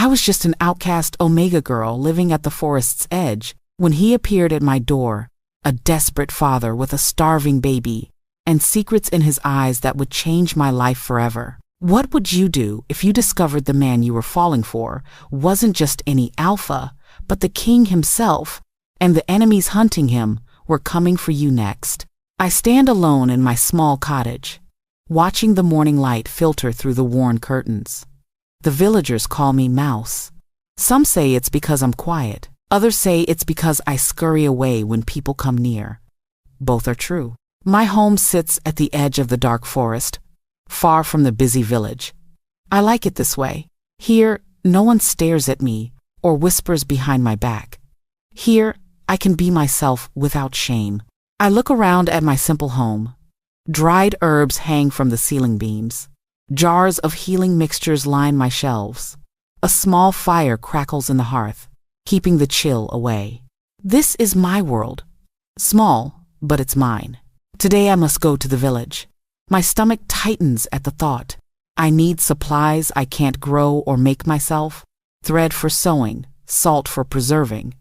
I was just an outcast Omega girl living at the forest's edge when he appeared at my door, a desperate father with a starving baby and secrets in his eyes that would change my life forever. What would you do if you discovered the man you were falling for wasn't just any alpha, but the king himself, and the enemies hunting him were coming for you next? I stand alone in my small cottage, watching the morning light filter through the worn curtains. The villagers call me Mouse. Some say it's because I'm quiet. Others say it's because I scurry away when people come near. Both are true. My home sits at the edge of the dark forest, far from the busy village. I like it this way. Here, no one stares at me or whispers behind my back. Here, I can be myself without shame. I look around at my simple home. Dried herbs hang from the ceiling beams. Jars of healing mixtures line my shelves. A small fire crackles in the hearth, keeping the chill away. This is my world. Small, but it's mine. Today I must go to the village. My stomach tightens at the thought. I need supplies I can't grow or make myself. Thread for sewing, salt for preserving,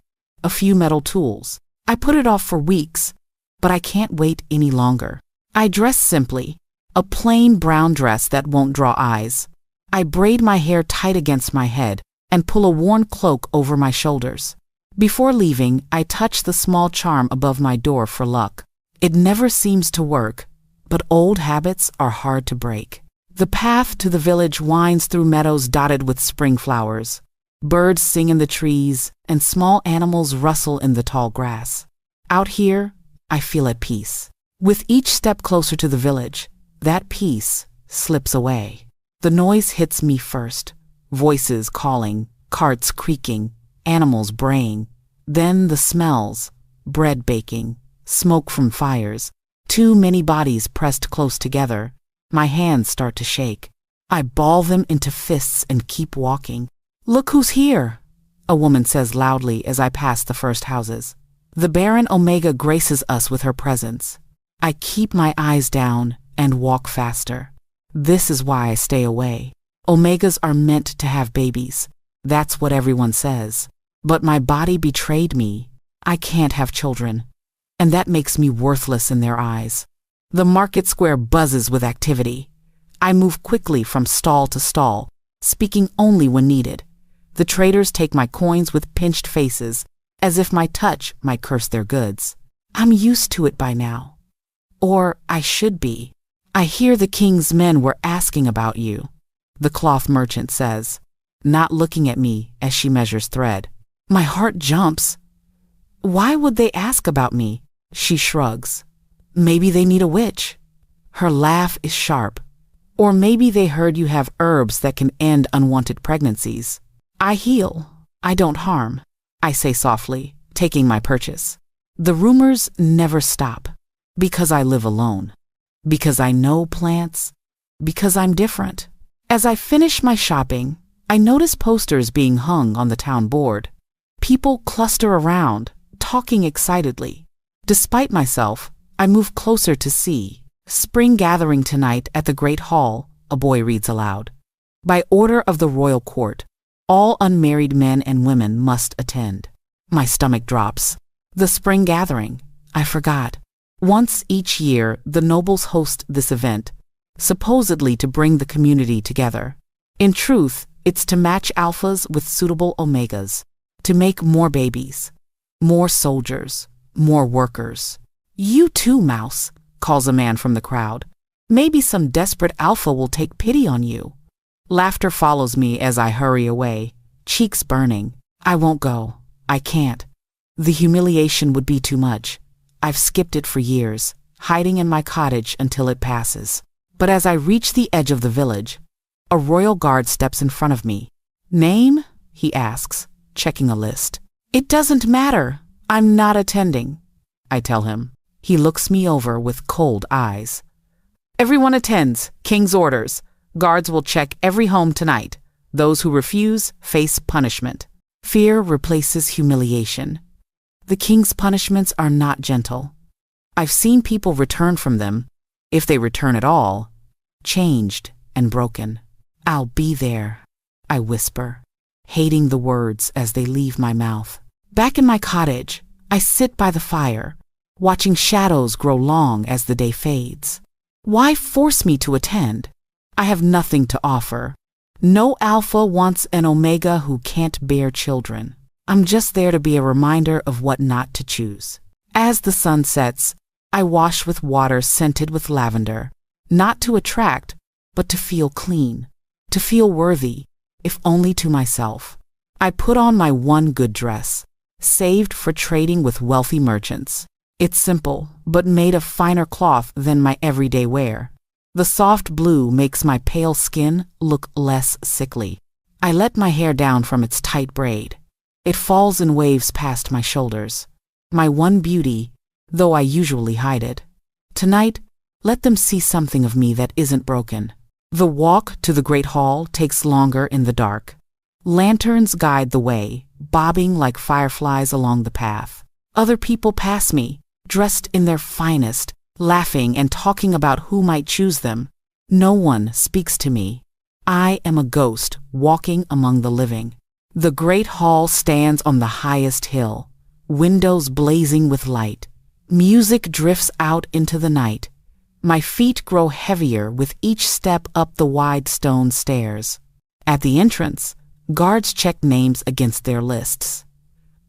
a few metal tools. I put it off for weeks, but I can't wait any longer. I dress simply, a plain brown dress that won't draw eyes. I braid my hair tight against my head and pull a worn cloak over my shoulders. Before leaving, I touch the small charm above my door for luck. It never seems to work, but old habits are hard to break. The path to the village winds through meadows dotted with spring flowers. Birds sing in the trees, and small animals rustle in the tall grass. Out here, I feel at peace. With each step closer to the village, that peace slips away. The noise hits me first. Voices calling, carts creaking, animals braying. Then the smells, bread baking, smoke from fires. Too many bodies pressed close together. My hands start to shake. I ball them into fists and keep walking. "Look who's here," a woman says loudly as I pass the first houses. The Baron Omega graces us with her presence. I keep my eyes down and walk faster. This is why I stay away. Omegas are meant to have babies. That's what everyone says. But my body betrayed me. I can't have children. And that makes me worthless in their eyes. The market square buzzes with activity. I move quickly from stall to stall, speaking only when needed. The traders take my coins with pinched faces, as if my touch might curse their goods. I'm used to it by now. Or I should be. "I hear the king's men were asking about you," the cloth merchant says, not looking at me as she measures thread. My heart jumps. "Why would they ask about me?" She shrugs. "Maybe they need a witch." Her laugh is sharp. "Or maybe they heard you have herbs that can end unwanted pregnancies." "I heal. I don't harm," I say softly, taking my purchase. The rumors never stop. Because I live alone. Because I know plants. Because I'm different. As I finish my shopping, I notice posters being hung on the town board. People cluster around, talking excitedly. Despite myself, I move closer to see. "Spring gathering tonight at the Great Hall," a boy reads aloud. "By order of the royal court, all unmarried men and women must attend." My stomach drops. The spring gathering. I forgot. Once each year, the nobles host this event, supposedly to bring the community together. In truth, it's to match alphas with suitable omegas, to make more babies, more soldiers, more workers. "You too, Mouse," calls a man from the crowd. "Maybe some desperate alpha will take pity on you." Laughter follows me as I hurry away, cheeks burning. I won't go. I can't. The humiliation would be too much. I've skipped it for years, hiding in my cottage until it passes. But as I reach the edge of the village, a royal guard steps in front of me. "Name?" he asks, checking a list. "It doesn't matter. I'm not attending," I tell him. He looks me over with cold eyes. "Everyone attends. King's orders. Guards will check every home tonight. Those who refuse face punishment." Fear replaces humiliation. The king's punishments are not gentle. I've seen people return from them, if they return at all, changed and broken. "I'll be there," I whisper. hating the words as they leave my mouth. Back in my cottage, I sit by the fire, watching shadows grow long as the day fades. Why force me to attend? I have nothing to offer. No alpha wants an omega who can't bear children. I'm just there to be a reminder of what not to choose. As the sun sets, I wash with water scented with lavender, not to attract, but to feel clean, to feel worthy, if only to myself. I put on my one good dress, saved for trading with wealthy merchants. It's simple, but made of finer cloth than my everyday wear. The soft blue makes my pale skin look less sickly. I let my hair down from its tight braid. It falls in waves past my shoulders. My one beauty, though I usually hide it. Tonight, let them see something of me that isn't broken. The walk to the great hall takes longer in the dark. Lanterns guide the way, bobbing like fireflies along the path. Other people pass me, dressed in their finest, laughing and talking about who might choose them. No one speaks to me. I am a ghost walking among the living. The great hall stands on the highest hill, windows blazing with light. Music drifts out into the night. My feet grow heavier with each step up the wide stone stairs. At the entrance, guards check names against their lists.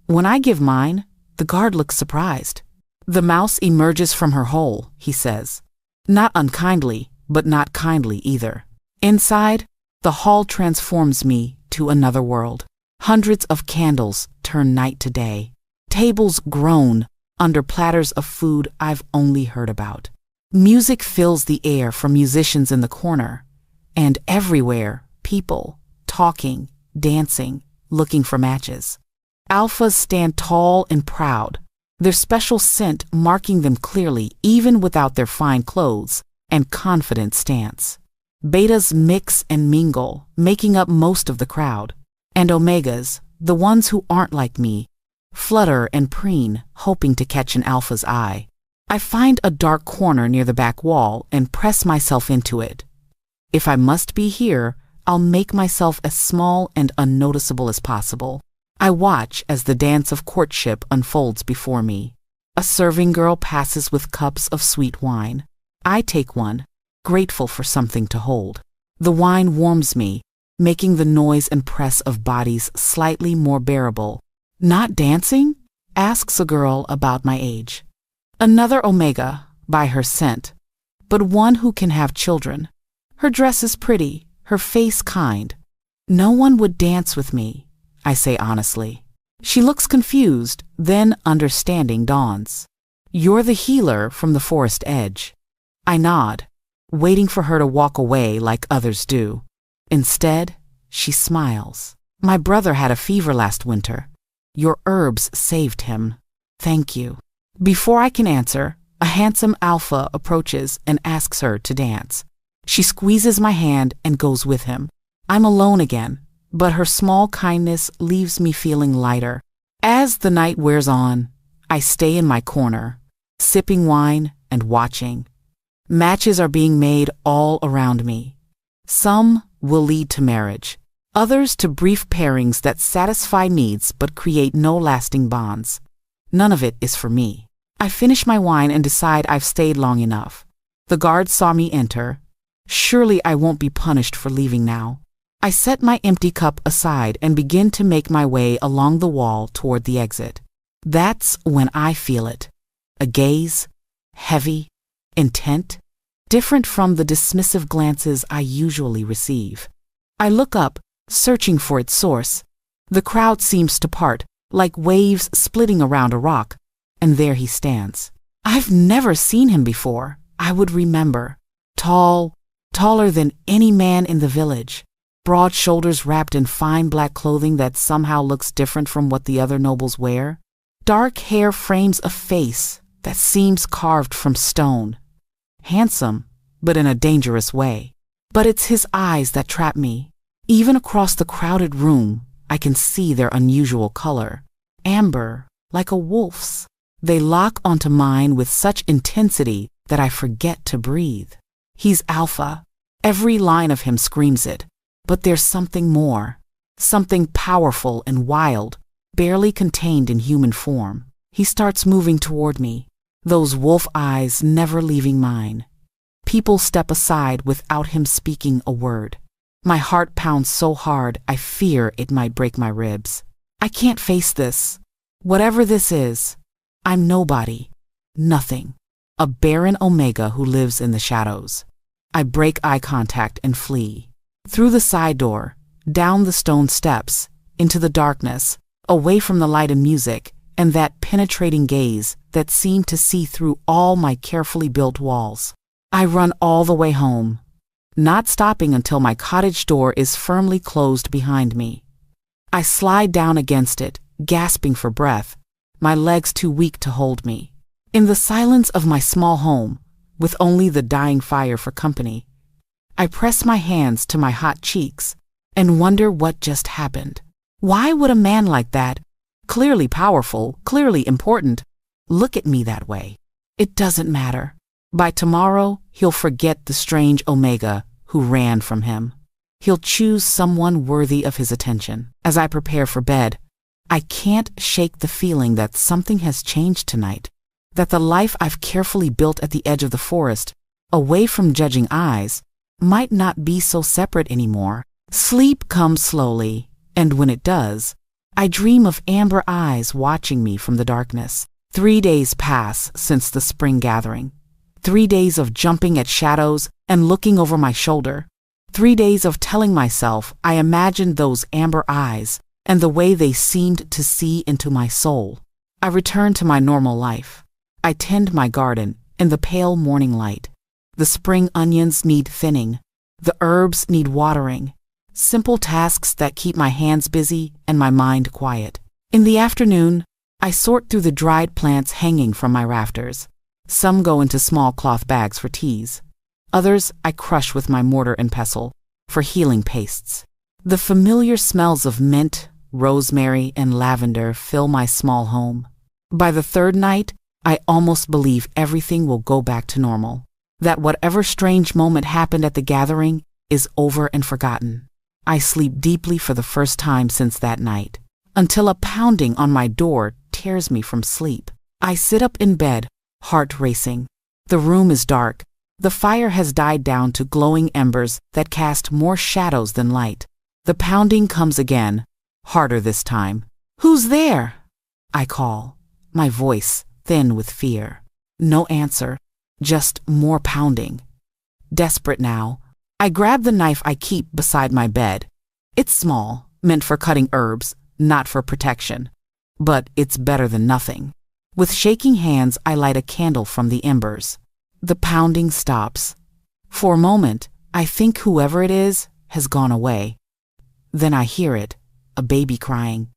When I give mine, the guard looks surprised. The mouse emerges from her hole, he says. Not unkindly, but not kindly either. Inside, the hall transforms me to another world. Hundreds of candles turn night to day. Tables groan under platters of food I've only heard about. Music fills the air from musicians in the corner. And everywhere, people, talking, dancing, looking for matches. Alphas stand tall and proud, their special scent marking them clearly even without their fine clothes and confident stance. Betas mix and mingle, making up most of the crowd. And omegas, the ones who aren't like me, flutter and preen, hoping to catch an alpha's eye. I find a dark corner near the back wall and press myself into it. If I must be here, I'll make myself as small and unnoticeable as possible. I watch as the dance of courtship unfolds before me. A serving girl passes with cups of sweet wine. I take one, grateful for something to hold. The wine warms me, making the noise and press of bodies slightly more bearable. Not dancing? Asks a girl about my age. Another omega, by her scent, but one who can have children. Her dress is pretty, her face kind. No one would dance with me, I say honestly. She looks confused, then understanding dawns. You're the healer from the forest edge. I nod, waiting for her to walk away like others do. Instead, she smiles. My brother had a fever last winter. Your herbs saved him. Thank you. Before I can answer, a handsome alpha approaches and asks her to dance. She squeezes my hand and goes with him. I'm alone again, but her small kindness leaves me feeling lighter. As the night wears on, I stay in my corner, sipping wine and watching. Matches are being made all around me. Some will lead to marriage, others to brief pairings that satisfy needs but create no lasting bonds. None of it is for me. I finish my wine and decide I've stayed long enough. The guard saw me enter. Surely I won't be punished for leaving now. I set my empty cup aside and begin to make my way along the wall toward the exit. That's when I feel it. A gaze, heavy, intent, different from the dismissive glances I usually receive. I look up, searching for its source. The crowd seems to part, like waves splitting around a rock, and there he stands. I've never seen him before. I would remember. Tall, taller than any man in the village. Broad shoulders wrapped in fine black clothing that somehow looks different from what the other nobles wear. Dark hair frames a face that seems carved from stone. Handsome, but in a dangerous way. But it's his eyes that trap me. Even across the crowded room, I can see their unusual color. Amber, like a wolf's. They lock onto mine with such intensity that I forget to breathe. He's alpha. Every line of him screams it. But there's something more. something powerful and wild, barely contained in human form. He starts moving toward me, those wolf eyes never leaving mine. People step aside without him speaking a word. My heart pounds so hard I fear it might break my ribs. I can't face this. Whatever this is, I'm nobody, nothing, a barren Omega who lives in the shadows. I break eye contact and flee. Through the side door, down the stone steps, into the darkness, away from the light and music, and that penetrating gaze that seemed to see through all my carefully built walls. I run all the way home, not stopping until my cottage door is firmly closed behind me. I slide down against it, gasping for breath, my legs too weak to hold me. In the silence of my small home, with only the dying fire for company, I press my hands to my hot cheeks and wonder what just happened. Why would a man like that, clearly powerful, clearly important, look at me that way? It doesn't matter. By tomorrow, he'll forget the strange Omega who ran from him. He'll choose someone worthy of his attention. As I prepare for bed, I can't shake the feeling that something has changed tonight, that the life I've carefully built at the edge of the forest, away from judging eyes, might not be so separate anymore. Sleep comes slowly, and when it does, I dream of amber eyes watching me from the darkness. 3 days pass since the spring gathering. 3 days of jumping at shadows and looking over my shoulder. 3 days of telling myself I imagined those amber eyes and the way they seemed to see into my soul. I return to my normal life. I tend my garden in the pale morning light. The spring onions need thinning. The herbs need watering. Simple tasks that keep my hands busy and my mind quiet. In the afternoon, I sort through the dried plants hanging from my rafters. Some go into small cloth bags for teas. Others I crush with my mortar and pestle for healing pastes. The familiar smells of mint, rosemary, and lavender fill my small home. By the third night, I almost believe everything will go back to normal, that whatever strange moment happened at the gathering is over and forgotten. I sleep deeply for the first time since that night, until a pounding on my door tears me from sleep. I sit up in bed, heart racing. The room is dark. The fire has died down to glowing embers that cast more shadows than light. The pounding comes again, harder this time. "Who's there?" I call, my voice thin with fear. No answer, just more pounding. Desperate now, I grab the knife I keep beside my bed. It's small, meant for cutting herbs, not for protection. But it's better than nothing. With shaking hands, I light a candle from the embers. The pounding stops. For a moment, I think whoever it is has gone away. Then I hear it, a baby crying.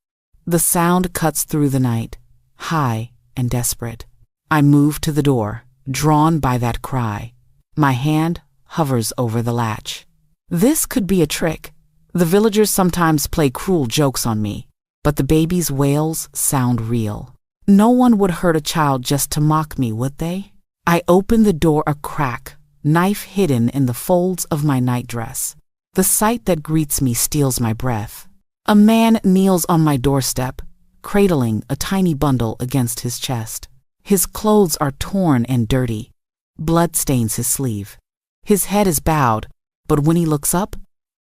The sound cuts through the night, high and desperate. I move to the door, drawn by that cry. My hand hovers over the latch. This could be a trick. The villagers sometimes play cruel jokes on me, but the baby's wails sound real. No one would hurt a child just to mock me, would they? I open the door a crack, knife hidden in the folds of my nightdress. The sight that greets me steals my breath. A man kneels on my doorstep, cradling a tiny bundle against his chest. His clothes are torn and dirty. Blood stains his sleeve. His head is bowed, but when he looks up,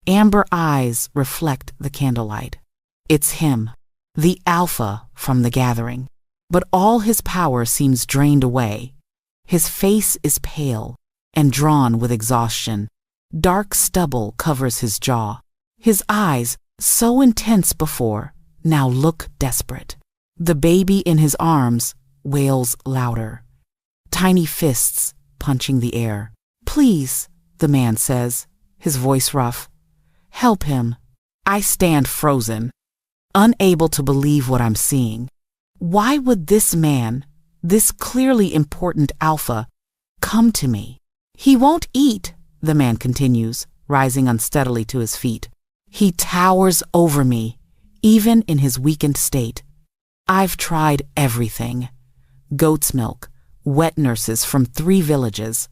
amber eyes reflect the candlelight. It's him, the Alpha from the gathering. But all his power seems drained away. His face is pale and drawn with exhaustion. Dark stubble covers his jaw. His eyes, so intense before, now look desperate. The baby in his arms wails louder. Tiny fists punching the air. "Please," the man says, his voice rough. "Help him." I stand frozen, unable to believe what I'm seeing. Why would this man, this clearly important Alpha, come to me? "He won't eat," the man continues, rising unsteadily to his feet. "He towers over me, even in his weakened state. I've tried everything. Goat's milk, wet nurses from 3 villages.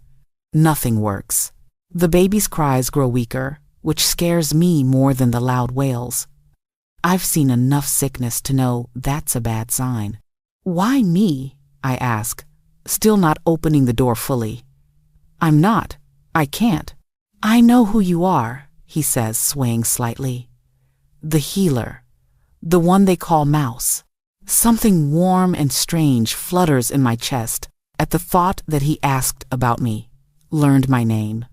Nothing works." The baby's cries grow weaker, which scares me more than the loud wails. I've seen enough sickness to know that's a bad sign. Why me? I ask, still not opening the door fully. I'm not. I can't. I know who you are, he says, swaying slightly. The healer. The one they call Mouse. Something warm and strange flutters in my chest at the thought that he asked about me, learned my name.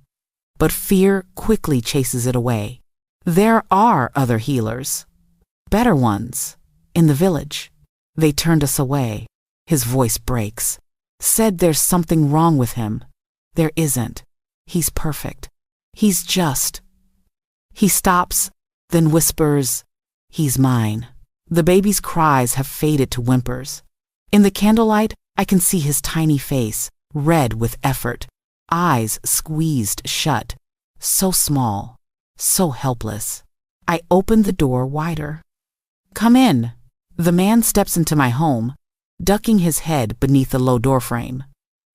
But fear quickly chases it away. There are other healers. Better ones. In the village. They turned us away. His voice breaks. Said there's something wrong with him. There isn't. He's perfect. He's just. He stops, then whispers, "He's mine." The baby's cries have faded to whimpers. In the candlelight, I can see his tiny face, red with effort, eyes squeezed shut, so small, so helpless. I open the door wider. "Come in." The man steps into my home, ducking his head beneath the low doorframe.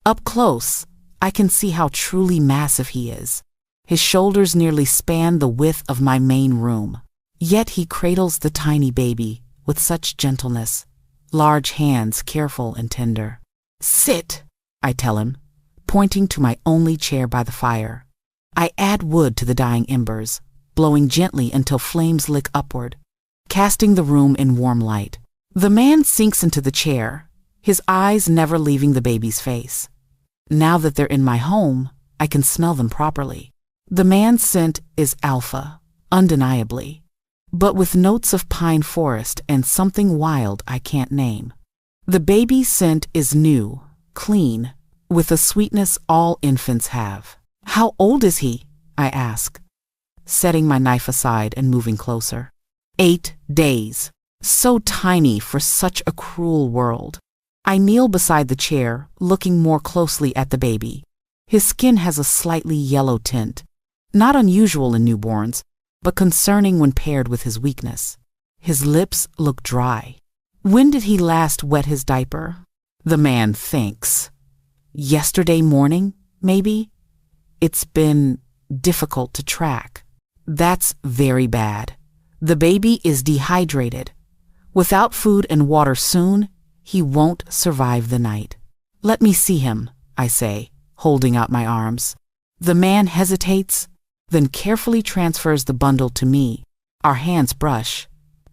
Up close, I can see how truly massive he is. His shoulders nearly span the width of my main room. Yet he cradles the tiny baby with such gentleness, large hands careful and tender. "Sit," I tell him, pointing to my only chair by the fire. I add wood to the dying embers, blowing gently until flames lick upward, casting the room in warm light. The man sinks into the chair, his eyes never leaving the baby's face. Now that they're in my home, I can smell them properly. The man's scent is alpha, undeniably, but with notes of pine forest and something wild I can't name. The baby's scent is new, clean, with a sweetness all infants have. "How old is he?" I ask, setting my knife aside and moving closer. 8 days. So tiny for such a cruel world. I kneel beside the chair, looking more closely at the baby. His skin has a slightly yellow tint, not unusual in newborns, but concerning when paired with his weakness. His lips look dry. When did he last wet his diaper? The man thinks. Yesterday morning, maybe? It's been difficult to track. That's very bad. The baby is dehydrated. Without food and water soon, he won't survive the night. "Let me see him," I say, holding out my arms. The man hesitates, then carefully transfers the bundle to me. Our hands brush,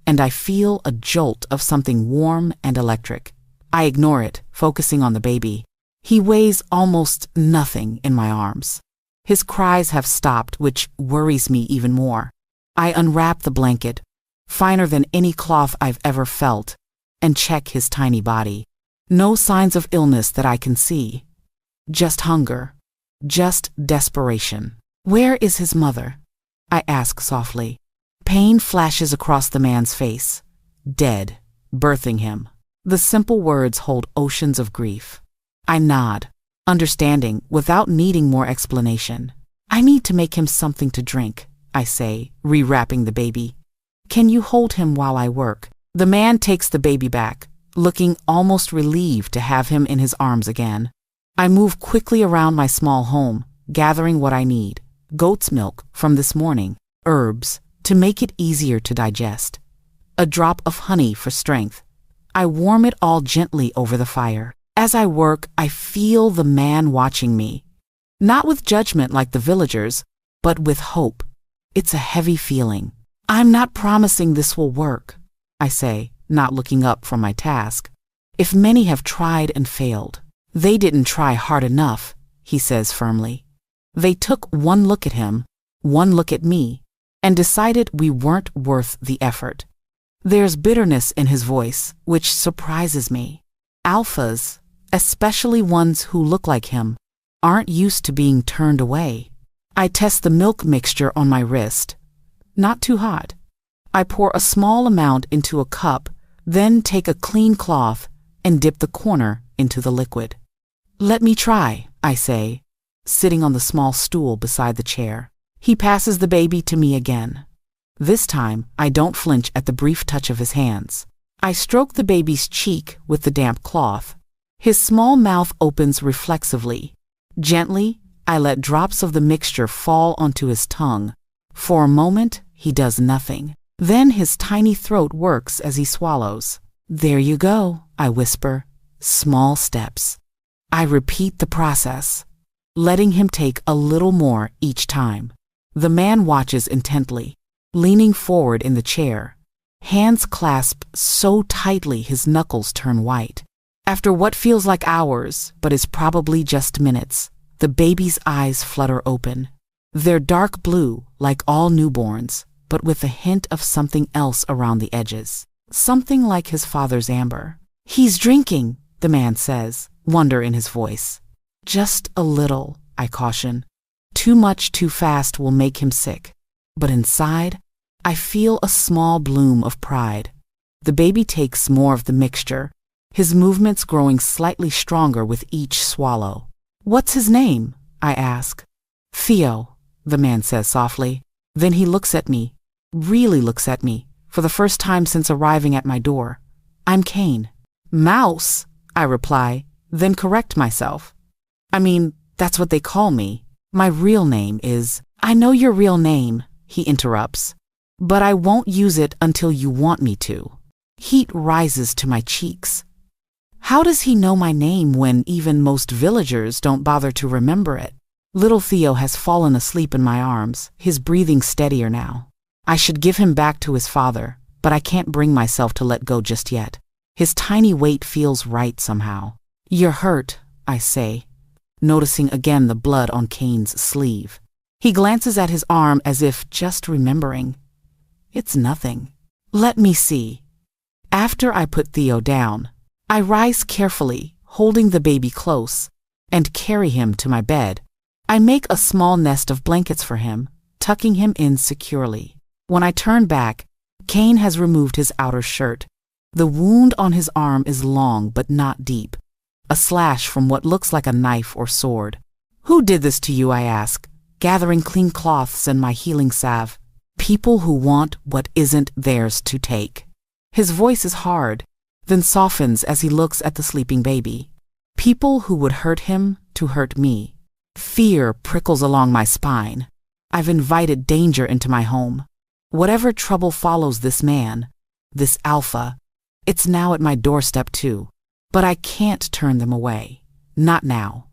and I feel a jolt of something warm and electric. I ignore it, focusing on the baby. He weighs almost nothing in my arms. His cries have stopped, which worries me even more. I unwrap the blanket, finer than any cloth I've ever felt, and check his tiny body. No signs of illness that I can see. Just hunger. Just desperation. "Where is his mother?" I ask softly. Pain flashes across the man's face. Dead. Birthing him. The simple words hold oceans of grief. I nod, understanding without needing more explanation. "I need to make him something to drink," I say, rewrapping the baby. "Can you hold him while I work?" The man takes the baby back, looking almost relieved to have him in his arms again. I move quickly around my small home, gathering what I need. Goat's milk from this morning, herbs, to make it easier to digest. A drop of honey for strength. I warm it all gently over the fire. As I work, I feel the man watching me. Not with judgment like the villagers, but with hope. It's a heavy feeling. "I'm not promising this will work," I say, not looking up from my task. "If many have tried and failed, they didn't try hard enough," he says firmly. They took one look at him, one look at me, and decided we weren't worth the effort. There's bitterness in his voice, which surprises me. Alphas, especially ones who look like him, aren't used to being turned away. I test the milk mixture on my wrist. Not too hot. I pour a small amount into a cup, then take a clean cloth and dip the corner into the liquid. "Let me try," I say, sitting on the small stool beside the chair. He passes the baby to me again. This time, I don't flinch at the brief touch of his hands. I stroke the baby's cheek with the damp cloth. His small mouth opens reflexively. Gently, I let drops of the mixture fall onto his tongue. For a moment, he does nothing. Then his tiny throat works as he swallows. "There you go," I whisper. "Small steps." I repeat the process, letting him take a little more each time. The man watches intently, leaning forward in the chair, hands clasped so tightly his knuckles turn white. After what feels like hours, but is probably just minutes, the baby's eyes flutter open. They're dark blue, like all newborns, but with a hint of something else around the edges. Something like his father's amber. "He's drinking," the man says, wonder in his voice. "Just a little," I caution. "Too much too fast will make him sick." But inside, I feel a small bloom of pride. The baby takes more of the mixture, his movements growing slightly stronger with each swallow. "What's his name?" I ask. "Theo," the man says softly. Then he looks at me, really looks at me, for the first time since arriving at my door. "I'm Cain." "Mouse," I reply, then correct myself. "I mean, that's what they call me. My real name is—" "I know your real name," he interrupts, "but I won't use it until you want me to." Heat rises to my cheeks. How does he know my name when even most villagers don't bother to remember it? Little Theo has fallen asleep in my arms, his breathing steadier now. I should give him back to his father, but I can't bring myself to let go just yet. His tiny weight feels right somehow. "You're hurt," I say, noticing again the blood on Cain's sleeve. He glances at his arm as if just remembering. "It's nothing." "Let me see." After I put Theo down, I rise carefully, holding the baby close, and carry him to my bed. I make a small nest of blankets for him, tucking him in securely. When I turn back, Cain has removed his outer shirt. The wound on his arm is long but not deep, a slash from what looks like a knife or sword. "Who did this to you?" I ask, gathering clean cloths and my healing salve. "People who want what isn't theirs to take." His voice is hard, then softens as he looks at the sleeping baby. People who would hurt him to hurt me. Fear prickles along my spine. I've invited danger into my home. Whatever trouble follows this man, this alpha, it's now at my doorstep too. But I can't turn them away. Not now.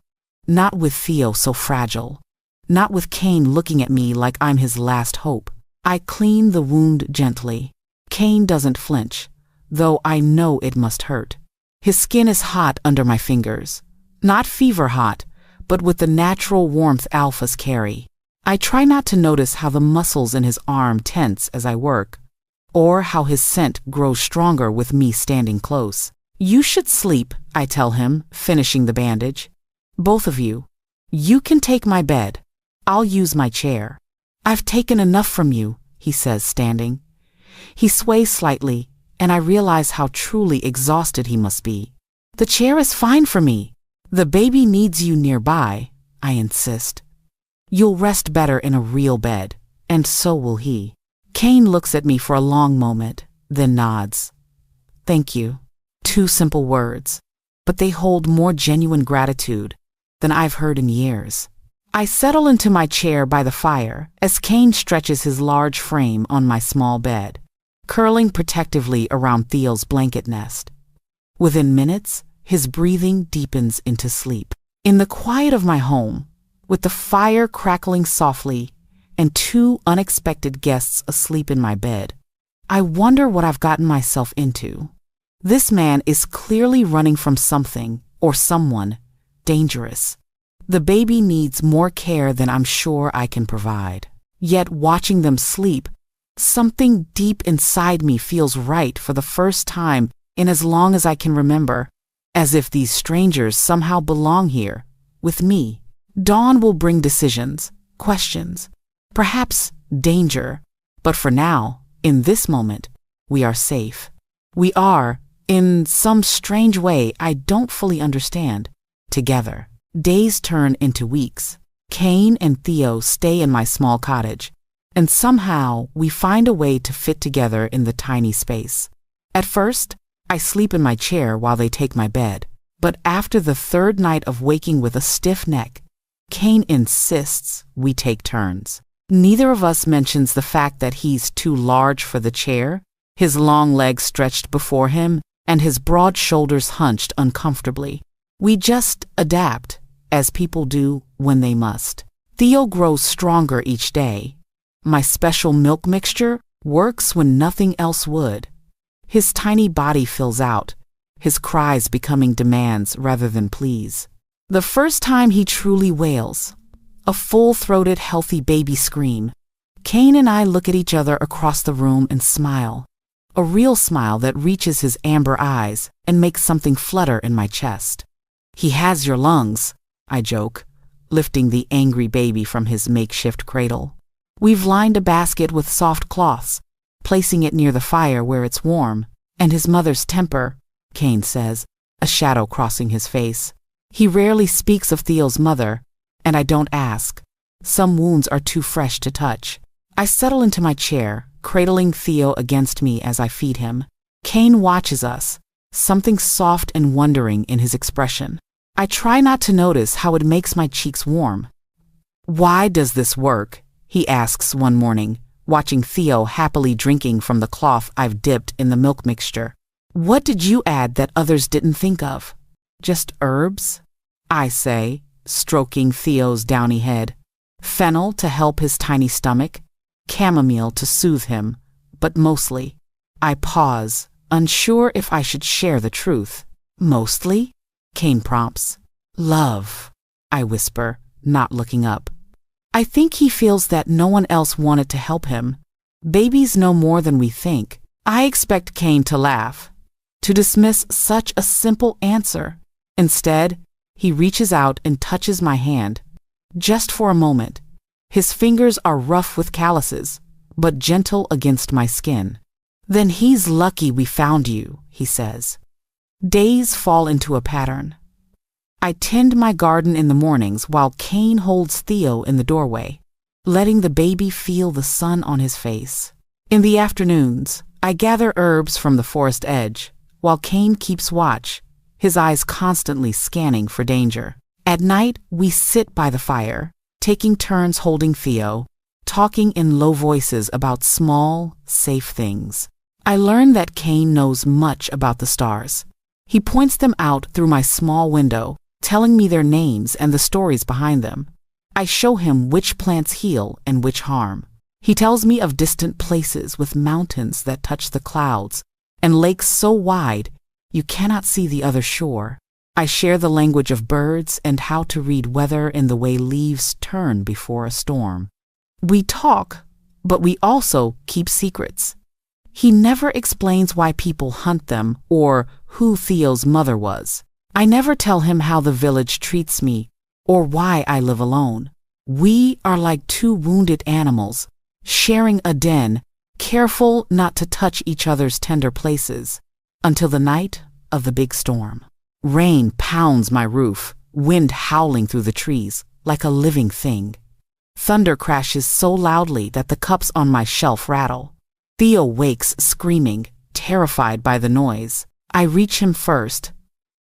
Not with Theo so fragile. Not with Cain looking at me like I'm his last hope. I clean the wound gently. Cain doesn't flinch, though I know it must hurt. His skin is hot under my fingers. Not fever hot, but with the natural warmth alphas carry. I try not to notice how the muscles in his arm tense as I work, or how his scent grows stronger with me standing close. "You should sleep," I tell him, finishing the bandage. "Both of you. You can take my bed. I'll use my chair." "I've taken enough from you," he says, standing. He sways slightly, and I realize how truly exhausted he must be. "The chair is fine for me." "The baby needs you nearby," I insist. "You'll rest better in a real bed, and so will he." Cain looks at me for a long moment, then nods. "Thank you." 2 simple words, but they hold more genuine gratitude than I've heard in years. I settle into my chair by the fire as Cain stretches his large frame on my small bed, curling protectively around Theo's blanket nest. Within minutes, his breathing deepens into sleep. In the quiet of my home, with the fire crackling softly and 2 unexpected guests asleep in my bed, I wonder what I've gotten myself into. This man is clearly running from something or someone dangerous. The baby needs more care than I'm sure I can provide. Yet watching them sleep, something deep inside me feels right for the first time in as long as I can remember, as if these strangers somehow belong here, with me. Dawn will bring decisions, questions, perhaps danger, but for now, in this moment, we are safe. We are, in some strange way I don't fully understand, together. Days turn into weeks. Cain and Theo stay in my small cottage, and somehow we find a way to fit together in the tiny space. At first, I sleep in my chair while they take my bed, but after the 3rd night of waking with a stiff neck, Cain insists we take turns. Neither of us mentions the fact that he's too large for the chair, his long legs stretched before him, and his broad shoulders hunched uncomfortably. We just adapt, as people do when they must. Theo grows stronger each day. My special milk mixture works when nothing else would. His tiny body fills out, his cries becoming demands rather than pleas. The first time he truly wails, a full-throated, healthy baby scream. Kane and I look at each other across the room and smile. A real smile that reaches his amber eyes and makes something flutter in my chest. "He has your lungs," I joke, lifting the angry baby from his makeshift cradle. We've lined a basket with soft cloths, placing it near the fire where it's warm. "And his mother's temper," Kane says, a shadow crossing his face. He rarely speaks of Theo's mother, and I don't ask. Some wounds are too fresh to touch. I settle into my chair, cradling Theo against me as I feed him. Kane watches us, something soft and wondering in his expression. I try not to notice how it makes my cheeks warm. "Why does this work?" he asks one morning, watching Theo happily drinking from the cloth I've dipped in the milk mixture. "What did you add that others didn't think of?" "Just herbs," I say, stroking Theo's downy head. "Fennel to help his tiny stomach, chamomile to soothe him, but mostly." I pause, unsure if I should share the truth. "Mostly?" Kane prompts. "Love," I whisper, not looking up. I think he feels that no one else wanted to help him. Babies know more than we think. I expect Kane to laugh, to dismiss such a simple answer. Instead, he reaches out and touches my hand, just for a moment. His fingers are rough with calluses, but gentle against my skin. "Then he's lucky we found you," he says. Days fall into a pattern. I tend my garden in the mornings while Kane holds Theo in the doorway, letting the baby feel the sun on his face. In the afternoons, I gather herbs from the forest edge, while Kane keeps watch, his eyes constantly scanning for danger. At night, we sit by the fire, taking turns holding Theo, talking in low voices about small, safe things. I learn that Kane knows much about the stars. He points them out through my small window, telling me their names and the stories behind them. I show him which plants heal and which harm. He tells me of distant places with mountains that touch the clouds and lakes so wide you cannot see the other shore. I share the language of birds and how to read weather in the way leaves turn before a storm. We talk, but we also keep secrets. He never explains why people hunt them or who Theo's mother was. I never tell him how the village treats me or why I live alone. We are like two wounded animals, sharing a den, careful not to touch each other's tender places, until the night of the big storm. Rain pounds my roof, wind howling through the trees like a living thing. Thunder crashes so loudly that the cups on my shelf rattle. Theo wakes screaming, terrified by the noise. I reach him first,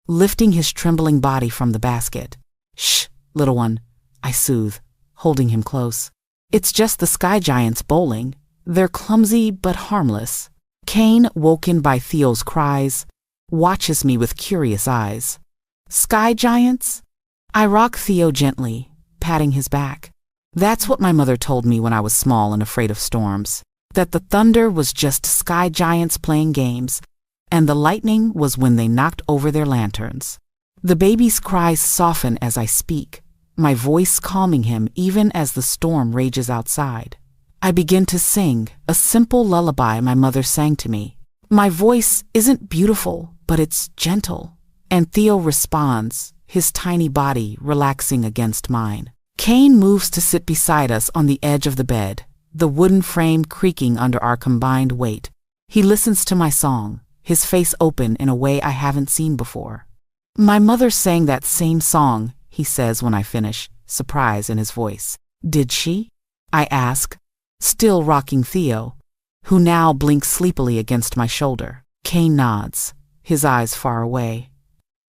lifting his trembling body from the basket. "Shh, little one," I soothe, holding him close. "It's just the sky giants bowling. They're clumsy but harmless." Kane, woken by Theo's cries, watches me with curious eyes. "Sky giants?" I rock Theo gently, patting his back. "That's what my mother told me when I was small and afraid of storms. That the thunder was just sky giants playing games, and the lightning was when they knocked over their lanterns." The baby's cries soften as I speak, my voice calming him even as the storm rages outside. I begin to sing, a simple lullaby my mother sang to me. My voice isn't beautiful, but it's gentle, and Theo responds, his tiny body relaxing against mine. Kane moves to sit beside us on the edge of the bed, the wooden frame creaking under our combined weight. He listens to my song, his face open in a way I haven't seen before. "My mother sang that same song," he says when I finish, surprise in his voice. "Did she?" I ask, still rocking Theo, who now blinks sleepily against my shoulder. Kane nods, his eyes far away.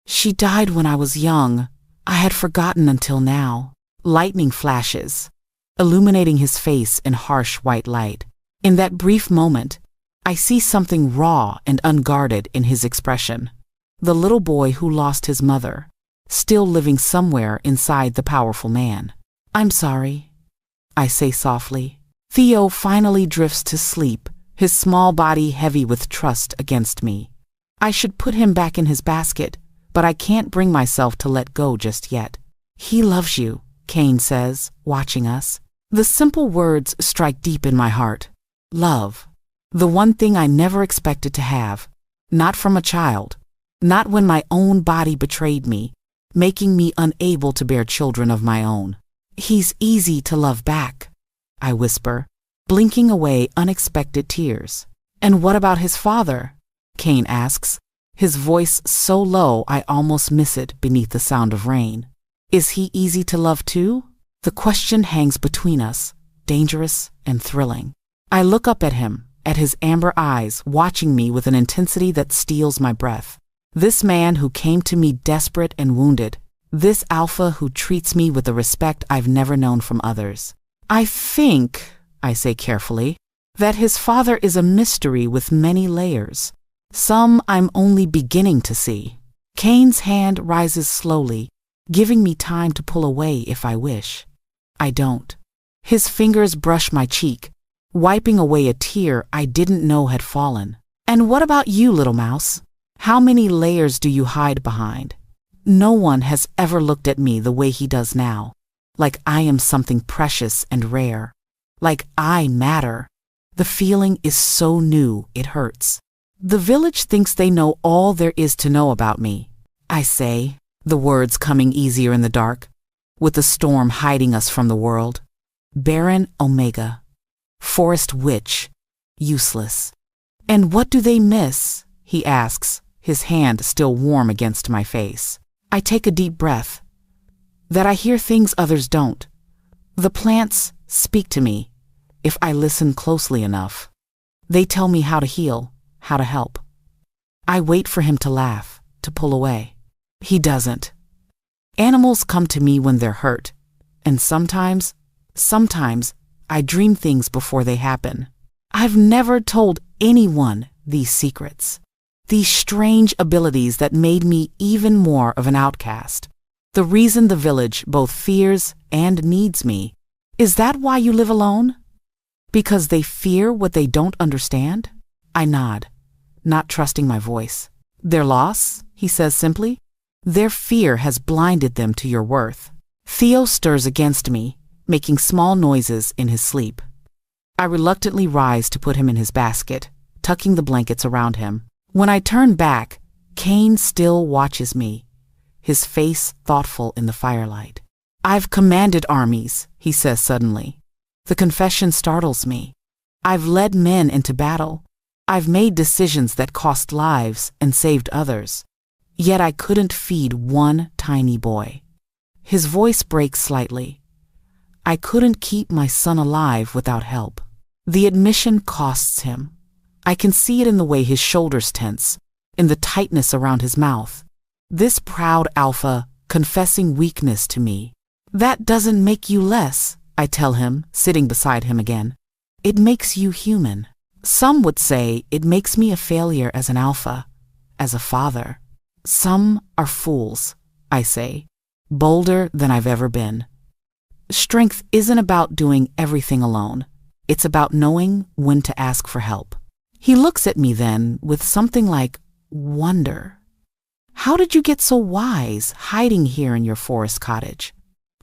"She died when I was young. I had forgotten until now." Lightning flashes. illuminating his face in harsh white light. In that brief moment, I see something raw and unguarded in his expression. The little boy who lost his mother, still living somewhere inside the powerful man. "I'm sorry," I say softly. Theo finally drifts to sleep, his small body heavy with trust against me. I should put him back in his basket, but I can't bring myself to let go just yet. "He loves you," Cain says, watching us. The simple words strike deep in my heart. Love. The one thing I never expected to have. Not from a child. Not when my own body betrayed me, making me unable to bear children of my own. "He's easy to love back," I whisper, blinking away unexpected tears. "And what about his father?" Cain asks, his voice so low I almost miss it beneath the sound of rain. "Is he easy to love too?" The question hangs between us, dangerous and thrilling. I look up at him, at his amber eyes, watching me with an intensity that steals my breath. This man who came to me desperate and wounded, this alpha who treats me with a respect I've never known from others. "I think," I say carefully, "that his father is a mystery with many layers. Some I'm only beginning to see." Cain's hand rises slowly, giving me time to pull away if I wish. I don't. His fingers brush my cheek, wiping away a tear I didn't know had fallen. "And what about you, little mouse? How many layers do you hide behind?" No one has ever looked at me the way he does now, like I am something precious and rare, like I matter. The feeling is so new it hurts. "The village thinks they know all there is to know about me," I say, the words coming easier in the dark, with the storm hiding us from the world. "Barren Omega. Forest witch. Useless." "And what do they miss?" he asks, his hand still warm against my face. I take a deep breath. "That I hear things others don't. The plants speak to me, if I listen closely enough. They tell me how to heal, how to help." I wait for him to laugh, to pull away. He doesn't. "Animals come to me when they're hurt, and sometimes I dream things before they happen. I've never told anyone these secrets, these strange abilities that made me even more of an outcast. The reason the village both fears and needs me. Is that why you live alone? Because they fear what they don't understand?" I nod, not trusting my voice. "Their loss," he says simply. "Their fear has blinded them to your worth." Theo stirs against me, making small noises in his sleep. I reluctantly rise to put him in his basket, tucking the blankets around him. When I turn back, Cain still watches me, his face thoughtful in the firelight. "I've commanded armies," he says suddenly. The confession startles me. I've led men into battle. I've made decisions that cost lives and saved others. Yet I couldn't feed one tiny boy. His voice breaks slightly. I couldn't keep my son alive without help. The admission costs him. I can see it in the way his shoulders tense, in the tightness around his mouth. This proud alpha confessing weakness to me. "That doesn't make you less," I tell him, sitting beside him again. "It makes you human." Some would say it makes me a failure as an alpha, as a father. Some are fools, I say, bolder than I've ever been. Strength isn't about doing everything alone. It's about knowing when to ask for help. He looks at me then with something like wonder. "How did you get so wise, hiding here in your forest cottage?"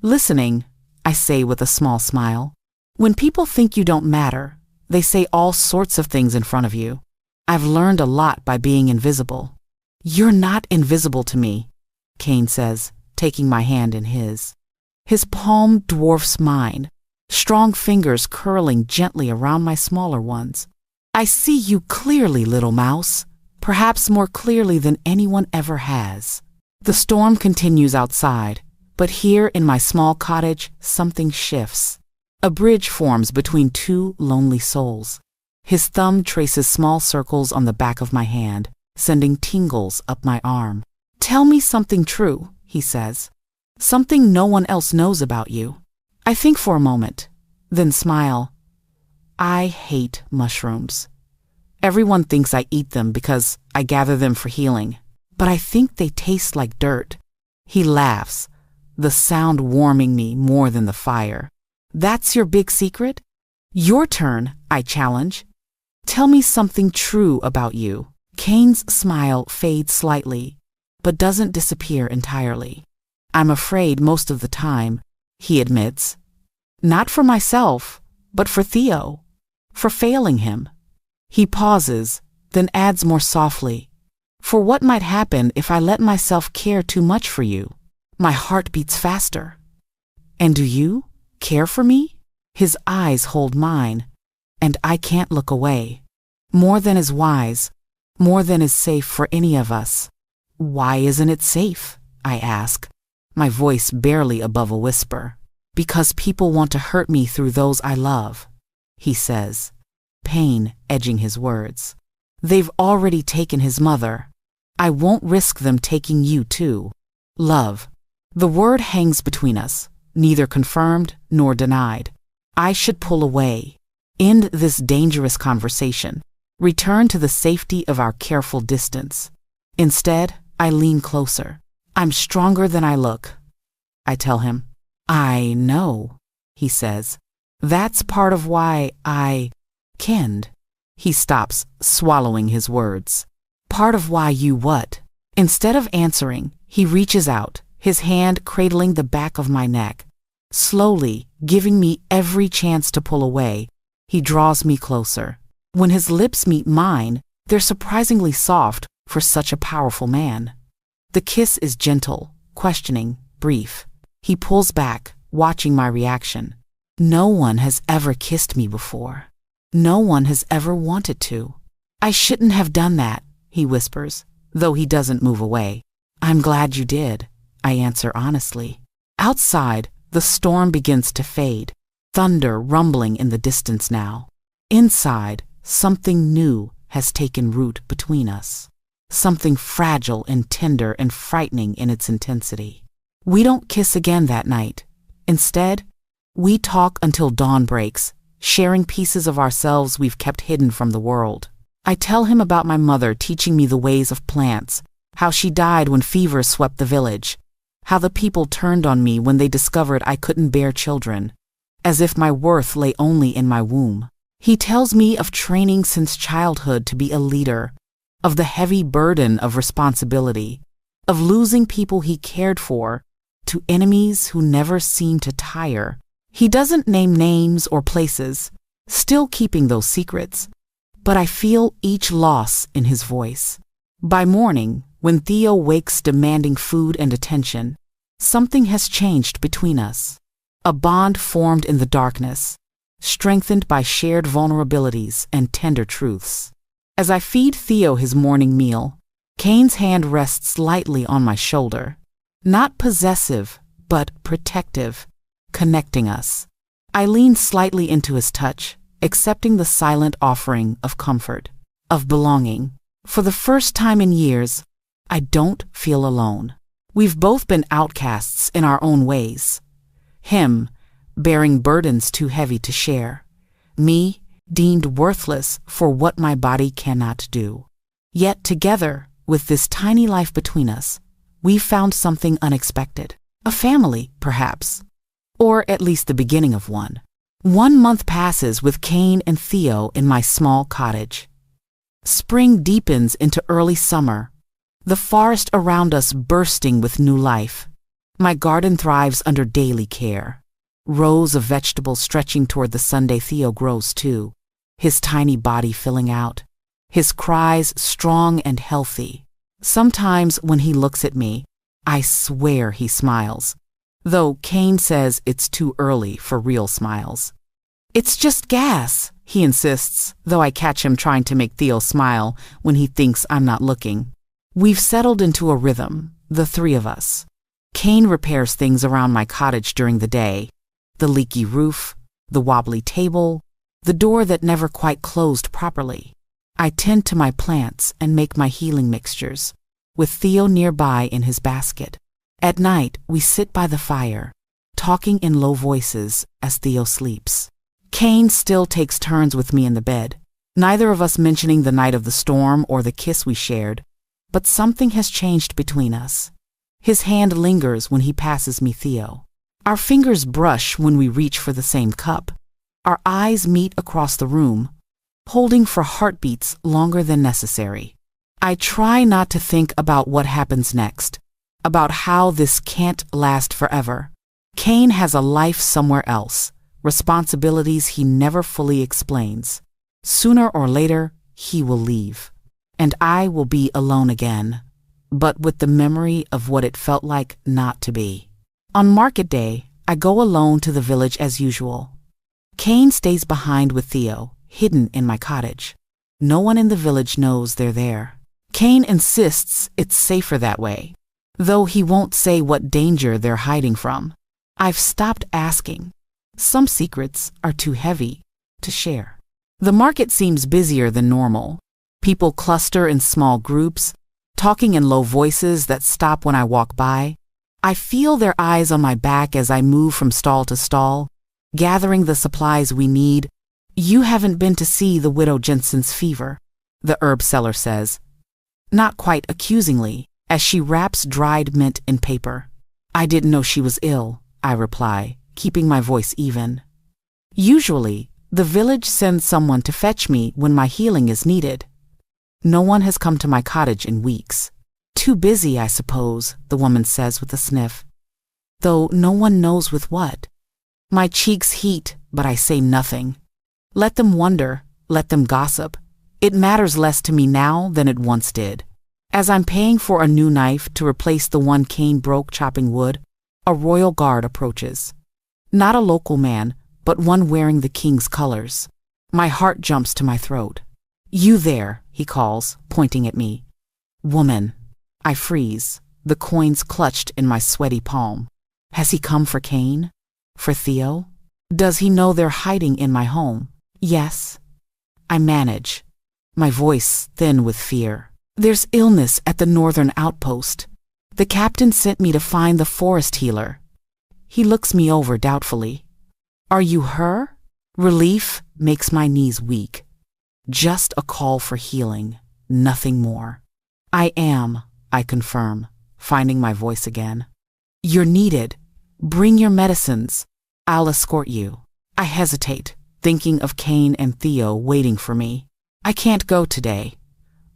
"Listening," I say with a small smile. "When people think you don't matter, they say all sorts of things in front of you. I've learned a lot by being invisible." "You're not invisible to me," Cain says, taking my hand in his. His palm dwarfs mine, strong fingers curling gently around my smaller ones. "I see you clearly, little mouse, perhaps more clearly than anyone ever has." The storm continues outside, but here in my small cottage, something shifts. A bridge forms between two lonely souls. His thumb traces small circles on the back of my hand, sending tingles up my arm. "Tell me something true," he says. "Something no one else knows about you." I think for a moment, then smile. I hate mushrooms. Everyone thinks I eat them because I gather them for healing, but I think they taste like dirt. He laughs, the sound warming me more than the fire. That's your big secret? Your turn, I challenge. Tell me something true about you. Kane's smile fades slightly, but doesn't disappear entirely. I'm afraid most of the time, he admits. Not for myself, but for Theo. For failing him. He pauses, then adds more softly. For what might happen if I let myself care too much for you? My heart beats faster. And do you care for me? His eyes hold mine, and I can't look away. More than is wise, more than is safe for any of us. Why isn't it safe? I ask, my voice barely above a whisper. Because people want to hurt me through those I love, he says, pain edging his words. They've already taken his mother. I won't risk them taking you too. Love. The word hangs between us, neither confirmed nor denied. I should pull away, end this dangerous conversation, return to the safety of our careful distance. Instead, I lean closer. I'm stronger than I look, I tell him. I know, he says. That's part of why I kenned. He stops, swallowing his words. Part of why you what? Instead of answering, he reaches out, his hand cradling the back of my neck. Slowly, giving me every chance to pull away, he draws me closer. When his lips meet mine, they're surprisingly soft for such a powerful man. The kiss is gentle, questioning, brief. He pulls back, watching my reaction. No one has ever kissed me before. No one has ever wanted to. I shouldn't have done that, he whispers, though he doesn't move away. I'm glad you did, I answer honestly. Outside, the storm begins to fade, thunder rumbling in the distance now. Inside, something new has taken root between us. Something fragile and tender and frightening in its intensity. We don't kiss again that night. Instead, we talk until dawn breaks, sharing pieces of ourselves we've kept hidden from the world. I tell him about my mother teaching me the ways of plants, how she died when fever swept the village, how the people turned on me when they discovered I couldn't bear children, as if my worth lay only in my womb. He tells me of training since childhood to be a leader, of the heavy burden of responsibility, of losing people he cared for to enemies who never seemed to tire. He doesn't name names or places, still keeping those secrets, but I feel each loss in his voice. By morning, when Theo wakes demanding food and attention, something has changed between us. A bond formed in the darkness, strengthened by shared vulnerabilities and tender truths. As I feed Theo his morning meal, Kane's hand rests lightly on my shoulder. Not possessive, but protective, connecting us. I lean slightly into his touch, accepting the silent offering of comfort, of belonging. For the first time in years, I don't feel alone. We've both been outcasts in our own ways. Him, bearing burdens too heavy to share. Me, deemed worthless for what my body cannot do. Yet together, with this tiny life between us, we found something unexpected. A family, perhaps. Or at least the beginning of one. 1 month passes with Kane and Theo in my small cottage. Spring deepens into early summer, the forest around us bursting with new life. My garden thrives under daily care. Rows of vegetables stretching toward the Sunday Theo grows too, his tiny body filling out, his cries strong and healthy. Sometimes when he looks at me, I swear he smiles, though Kane says it's too early for real smiles. It's just gas, he insists, though I catch him trying to make Theo smile when he thinks I'm not looking. We've settled into a rhythm, the three of us. Kane repairs things around my cottage during the day. The leaky roof, the wobbly table, the door that never quite closed properly. I tend to my plants and make my healing mixtures, with Theo nearby in his basket. At night, we sit by the fire, talking in low voices as Theo sleeps. Kane still takes turns with me in the bed, neither of us mentioning the night of the storm or the kiss we shared, but something has changed between us. His hand lingers when he passes me Theo. Our fingers brush when we reach for the same cup. Our eyes meet across the room, holding for heartbeats longer than necessary. I try not to think about what happens next, about how this can't last forever. Kane has a life somewhere else, responsibilities he never fully explains. Sooner or later, he will leave, and I will be alone again, but with the memory of what it felt like not to be. On market day, I go alone to the village as usual. Kane stays behind with Theo, hidden in my cottage. No one in the village knows they're there. Kane insists it's safer that way, though he won't say what danger they're hiding from. I've stopped asking. Some secrets are too heavy to share. The market seems busier than normal. People cluster in small groups, talking in low voices that stop when I walk by. I feel their eyes on my back as I move from stall to stall, gathering the supplies we need. You haven't been to see the widow Jensen's fever, the herb seller says, not quite accusingly, as she wraps dried mint in paper. I didn't know she was ill, I reply, keeping my voice even. Usually, the village sends someone to fetch me when my healing is needed. No one has come to my cottage in weeks. Too busy, I suppose, the woman says with a sniff. Though no one knows with what. My cheeks heat, but I say nothing. Let them wonder, let them gossip. It matters less to me now than it once did. As I'm paying for a new knife to replace the one Kane broke chopping wood, a royal guard approaches. Not a local man, but one wearing the king's colors. My heart jumps to my throat. You there, he calls, pointing at me. Woman. I freeze, the coins clutched in my sweaty palm. Has he come for Kane? For Theo? Does he know they're hiding in my home? Yes. I manage, my voice thin with fear. There's illness at the northern outpost. The captain sent me to find the forest healer. He looks me over doubtfully. Are you her? Relief makes my knees weak. Just a call for healing, nothing more. I am, I confirm, finding my voice again. You're needed. Bring your medicines. I'll escort you. I hesitate, thinking of Kane and Theo waiting for me. I can't go today.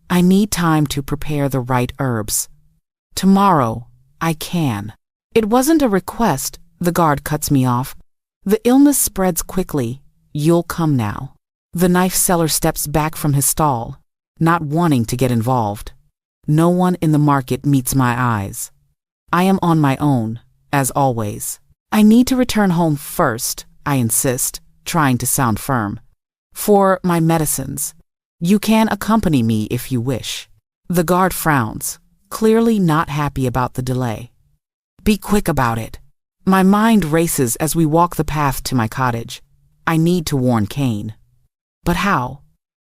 I need time to prepare the right herbs. Tomorrow, I can. It wasn't a request, the guard cuts me off. The illness spreads quickly. You'll come now. The knife seller steps back from his stall, not wanting to get involved. No one in the market meets my eyes. I am on my own, as always. I need to return home first, I insist, trying to sound firm. For my medicines. You can accompany me if you wish. The guard frowns, clearly not happy about the delay. Be quick about it. My mind races as we walk the path to my cottage. I need to warn Kane. But how?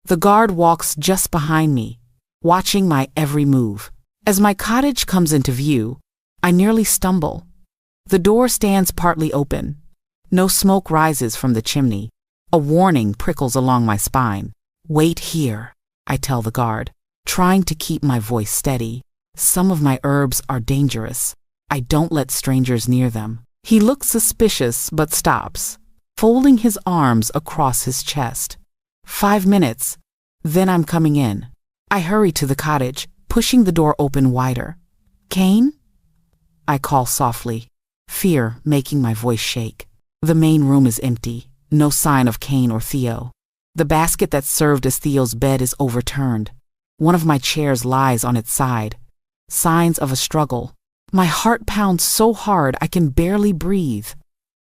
The guard walks just behind me, watching my every move. As my cottage comes into view, I nearly stumble. The door stands partly open. No smoke rises from the chimney. A warning prickles along my spine. Wait here, I tell the guard, trying to keep my voice steady. Some of my herbs are dangerous. I don't let strangers near them. He looks suspicious but stops, folding his arms across his chest. 5 minutes, then I'm coming in. I hurry to the cottage, pushing the door open wider. Kane? I call softly, fear making my voice shake. The main room is empty, no sign of Kane or Theo. The basket that served as Theo's bed is overturned. One of my chairs lies on its side. Signs of a struggle. My heart pounds so hard I can barely breathe.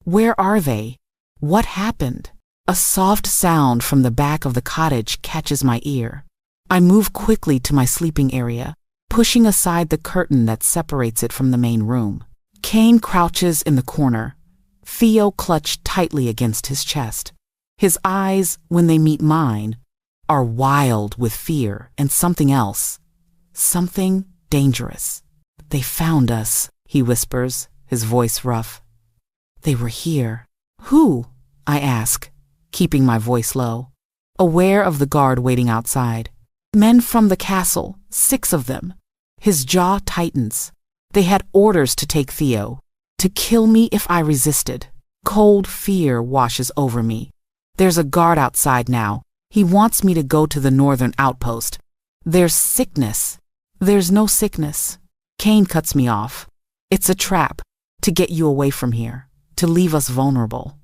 Where are they? What happened? A soft sound from the back of the cottage catches my ear. I move quickly to my sleeping area, pushing aside the curtain that separates it from the main room. Kane crouches in the corner, Theo clutched tightly against his chest. His eyes, when they meet mine, are wild with fear and something else. Something dangerous. They found us, he whispers, his voice rough. They were here. Who? I ask, keeping my voice low, aware of the guard waiting outside. Men from the castle, 6 of them. His jaw tightens. They had orders to take Theo, to kill me if I resisted. Cold fear washes over me. There's a guard outside now. He wants me to go to the northern outpost. There's sickness. There's no sickness. Kane cuts me off. It's a trap, to get you away from here, to leave us vulnerable.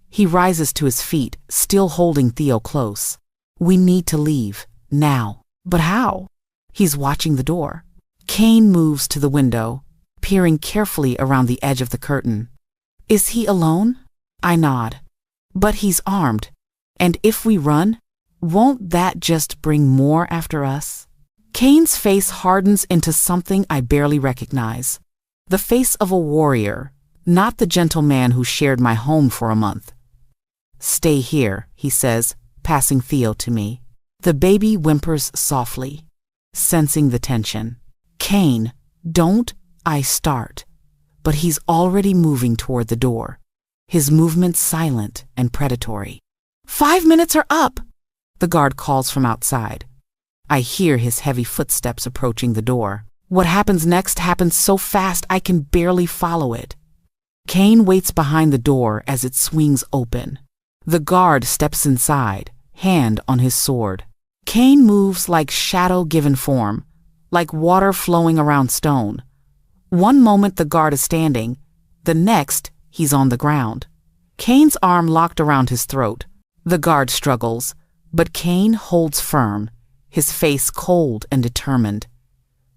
He rises to his feet, still holding Theo close. We need to leave, now. But how? He's watching the door. Kane moves to the window, peering carefully around the edge of the curtain. Is he alone? I nod. But he's armed. And if we run, won't that just bring more after us? Kane's face hardens into something I barely recognize. The face of a warrior, not the gentle man who shared my home for a month. Stay here, he says, passing Theo to me. The baby whimpers softly, sensing the tension. Kane, don't, I start. But he's already moving toward the door, his movements silent and predatory. 5 minutes are up, the guard calls from outside. I hear his heavy footsteps approaching the door. What happens next happens so fast I can barely follow it. Kane waits behind the door as it swings open. The guard steps inside, hand on his sword. Kane moves like shadow given form, like water flowing around stone. One moment the guard is standing, the next he's on the ground. Kane's arm locked around his throat. The guard struggles, but Kane holds firm, his face cold and determined.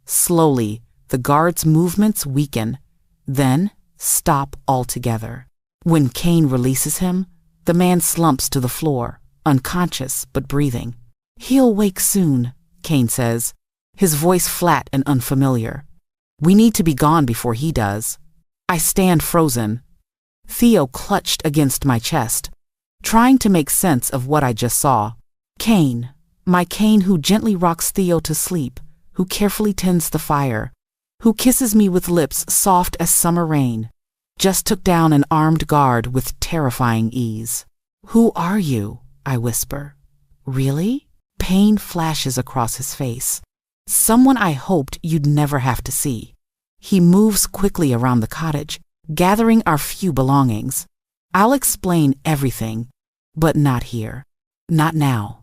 Slowly, the guard's movements weaken, then stop altogether. When Kane releases him, the man slumps to the floor, unconscious but breathing. He'll wake soon, Kane says, his voice flat and unfamiliar. We need to be gone before he does. I stand frozen. Theo clutched against my chest, trying to make sense of what I just saw. Kane, my Kane who gently rocks Theo to sleep, who carefully tends the fire, who kisses me with lips soft as summer rain, just took down an armed guard with terrifying ease. Who are you? I whisper. Really? Pain flashes across his face. Someone I hoped you'd never have to see. He moves quickly around the cottage, gathering our few belongings. I'll explain everything, but not here. Not now.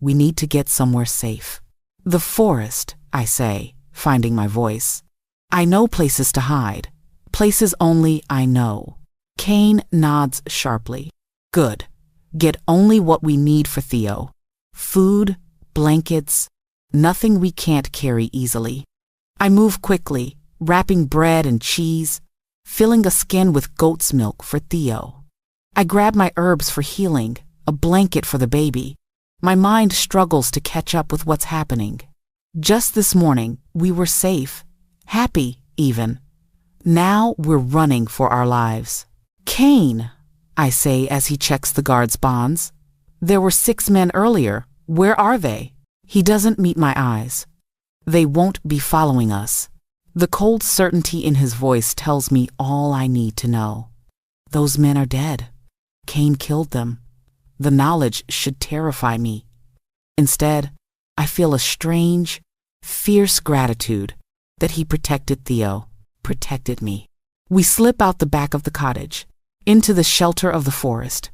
We need to get somewhere safe. The forest, I say, finding my voice. I know places to hide. Places only I know. Kane nods sharply. Good. Get only what we need for Theo. Food, blankets, nothing we can't carry easily. I move quickly, wrapping bread and cheese, filling a skin with goat's milk for Theo. I grab my herbs for healing, a blanket for the baby. My mind struggles to catch up with what's happening. Just this morning, we were safe, happy even. Now we're running for our lives. Kane, I say as he checks the guard's bonds. There were 6 men earlier. Where are they? He doesn't meet my eyes. They won't be following us. The cold certainty in his voice tells me all I need to know. Those men are dead. Kane killed them. The knowledge should terrify me. Instead, I feel a strange, fierce gratitude that he protected Theo, protected me. We slip out the back of the cottage, into the shelter of the forest.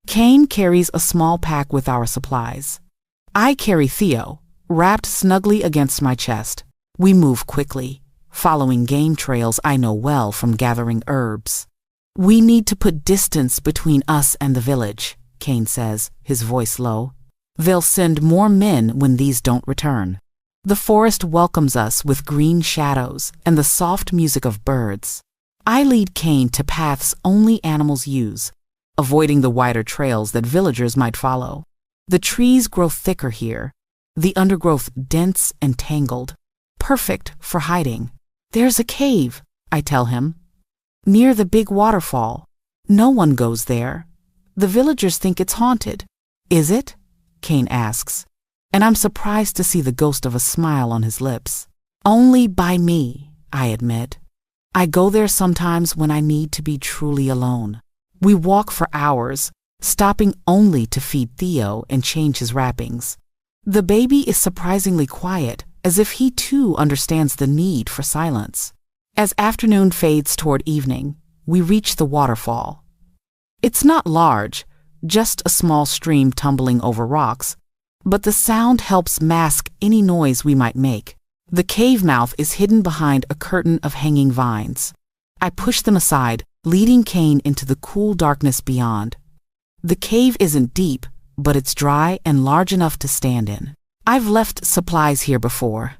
Kane carries a small pack with our supplies. I carry Theo, wrapped snugly against my chest. We move quickly, following game trails I know well from gathering herbs. We need to put distance between us and the village, Kane says, his voice low. They'll send more men when these don't return. The forest welcomes us with green shadows and the soft music of birds. I lead Kane to paths only animals use, avoiding the wider trails that villagers might follow. The trees grow thicker here, the undergrowth dense and tangled, perfect for hiding. There's a cave, I tell him, near the big waterfall. No one goes there. The villagers think it's haunted. Is it? Kane asks, and I'm surprised to see the ghost of a smile on his lips. Only by me, I admit. I go there sometimes when I need to be truly alone. We walk for hours, stopping only to feed Theo and change his wrappings. The baby is surprisingly quiet, as if he too understands the need for silence. As afternoon fades toward evening, we reach the waterfall. It's not large, just a small stream tumbling over rocks, but the sound helps mask any noise we might make. The cave mouth is hidden behind a curtain of hanging vines. I push them aside, leading Cain into the cool darkness beyond. The cave isn't deep, but it's dry and large enough to stand in. I've left supplies here before.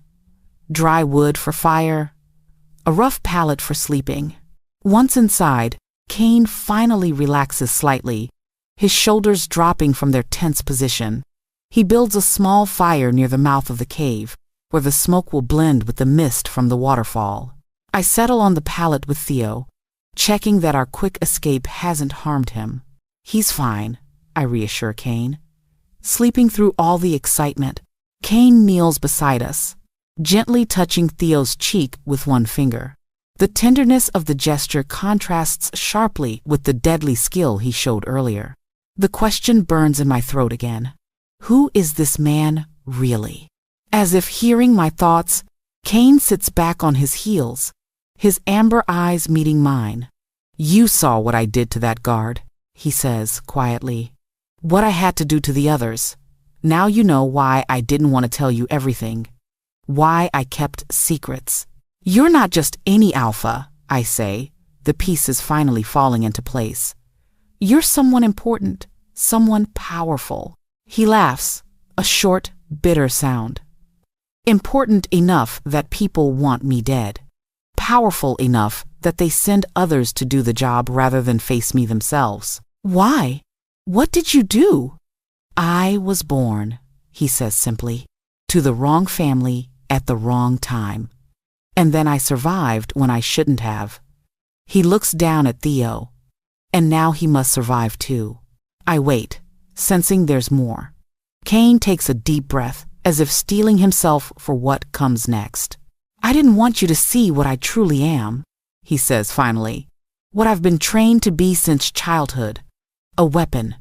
Dry wood for fire, a rough pallet for sleeping. Once inside, Cain finally relaxes slightly, his shoulders dropping from their tense position. He builds a small fire near the mouth of the cave, where the smoke will blend with the mist from the waterfall. I settle on the pallet with Theo, checking that our quick escape hasn't harmed him. He's fine, I reassure Cain. Sleeping through all the excitement, Cain kneels beside us, gently touching Theo's cheek with one finger. The tenderness of the gesture contrasts sharply with the deadly skill he showed earlier. The question burns in my throat again. Who is this man really? As if hearing my thoughts, Cain sits back on his heels, his amber eyes meeting mine. You saw what I did to that guard, he says quietly. What I had to do to the others. Now you know why I didn't want to tell you everything. Why I kept secrets. You're not just any alpha, I say, the pieces finally falling into place. You're someone important, someone powerful. He laughs, a short, bitter sound. Important enough that people want me dead. Powerful enough that they send others to do the job rather than face me themselves. Why? What did you do? I was born, he says simply, to the wrong family at the wrong time. And then I survived when I shouldn't have. He looks down at Theo. And now he must survive too. I wait, sensing there's more. Cain takes a deep breath, as if steeling himself for what comes next. I didn't want you to see what I truly am, he says finally. What I've been trained to be since childhood. A weapon.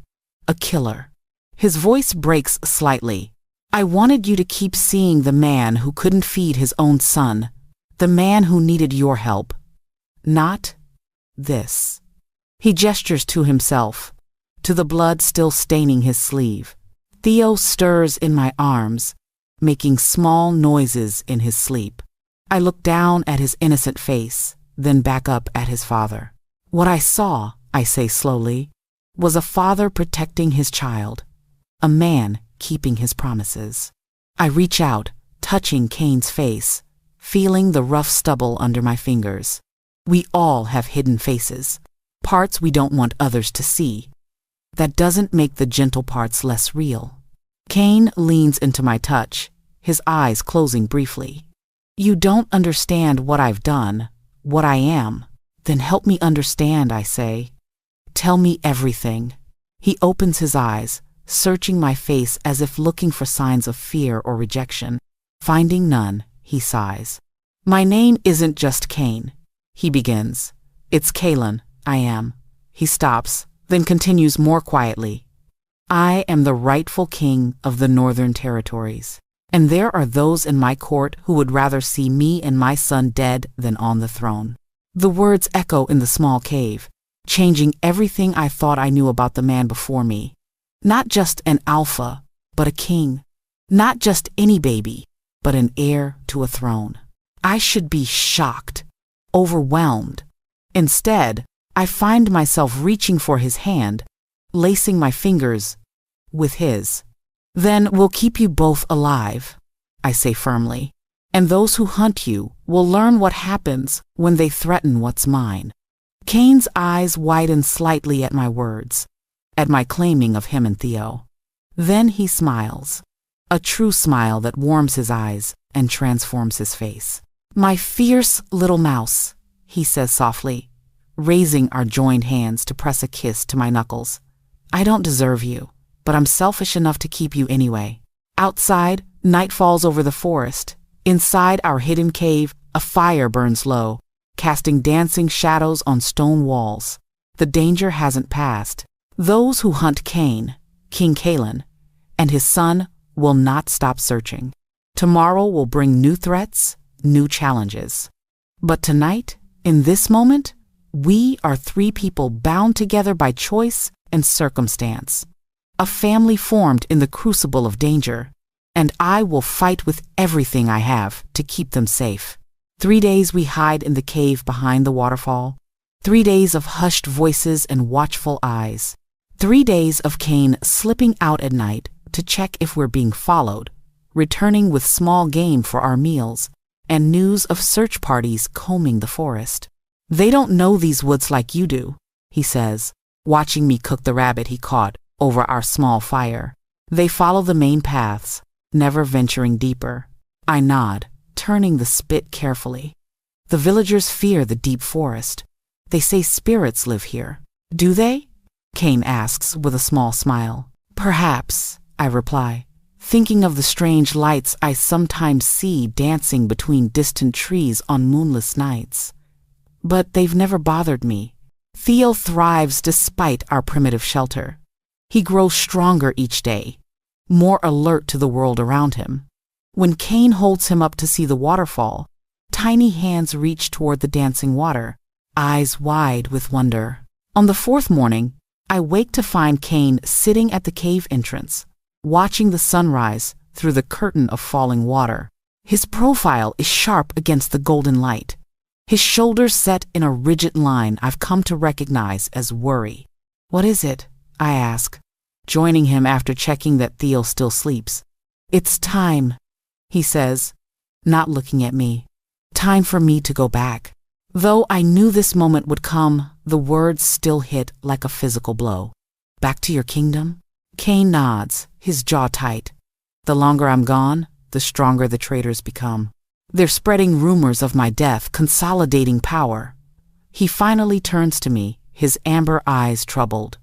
A killer. His voice breaks slightly. I wanted you to keep seeing the man who couldn't feed his own son. The man who needed your help. Not this. He gestures to himself, to the blood still staining his sleeve. Theo stirs in my arms, making small noises in his sleep. I look down at his innocent face, then back up at his father. What I saw, I say slowly, was a father protecting his child, a man keeping his promises. I reach out, touching Cain's face, feeling the rough stubble under my fingers. We all have hidden faces, parts we don't want others to see. That doesn't make the gentle parts less real. Cain leans into my touch, his eyes closing briefly. You don't understand what I've done, what I am. Then help me understand, I say. Tell me everything. He opens his eyes, searching my face as if looking for signs of fear or rejection. Finding none, he sighs. My name isn't just Cain, he begins. It's Kalen, I am. He stops, then continues more quietly. I am the rightful king of the Northern Territories, and there are those in my court who would rather see me and my son dead than on the throne. The words echo in the small cave, changing everything I thought I knew about the man before me. Not just an alpha, but a king. Not just any baby, but an heir to a throne. I should be shocked, overwhelmed. Instead, I find myself reaching for his hand, lacing my fingers with his. Then we'll keep you both alive, I say firmly, and those who hunt you will learn what happens when they threaten what's mine. Cain's eyes widen slightly at my words, at my claiming of him and Theo. Then he smiles, a true smile that warms his eyes and transforms his face. My fierce little mouse, he says softly, raising our joined hands to press a kiss to my knuckles. I don't deserve you, but I'm selfish enough to keep you anyway. Outside, night falls over the forest. Inside our hidden cave, a fire burns low, casting dancing shadows on stone walls. The danger hasn't passed. Those who hunt Cain, King Cain, and his son will not stop searching. Tomorrow will bring new threats, new challenges. But tonight, in this moment, we are three people bound together by choice and circumstance. A family formed in the crucible of danger, and I will fight with everything I have to keep them safe. 3 days we hide in the cave behind the waterfall. 3 days of hushed voices and watchful eyes. 3 days of Cain slipping out at night to check if we're being followed, returning with small game for our meals, and news of search parties combing the forest. They don't know these woods like you do, he says, watching me cook the rabbit he caught over our small fire. They follow the main paths, never venturing deeper. I nod, turning the spit carefully. The villagers fear the deep forest. They say spirits live here. Do they? Cain asks with a small smile. Perhaps, I reply, thinking of the strange lights I sometimes see dancing between distant trees on moonless nights. But they've never bothered me. Theo thrives despite our primitive shelter. He grows stronger each day, more alert to the world around him. When Cain holds him up to see the waterfall, tiny hands reach toward the dancing water, eyes wide with wonder. On the 4th morning, I wake to find Cain sitting at the cave entrance, watching the sunrise through the curtain of falling water. His profile is sharp against the golden light, his shoulders set in a rigid line I've come to recognize as worry. What is it? I ask, joining him after checking that Theo still sleeps. It's time, he says, not looking at me. Time for me to go back. Though I knew this moment would come, the words still hit like a physical blow. Back to your kingdom? Cain nods, his jaw tight. The longer I'm gone, the stronger the traitors become. They're spreading rumors of my death, consolidating power. He finally turns to me, his amber eyes troubled.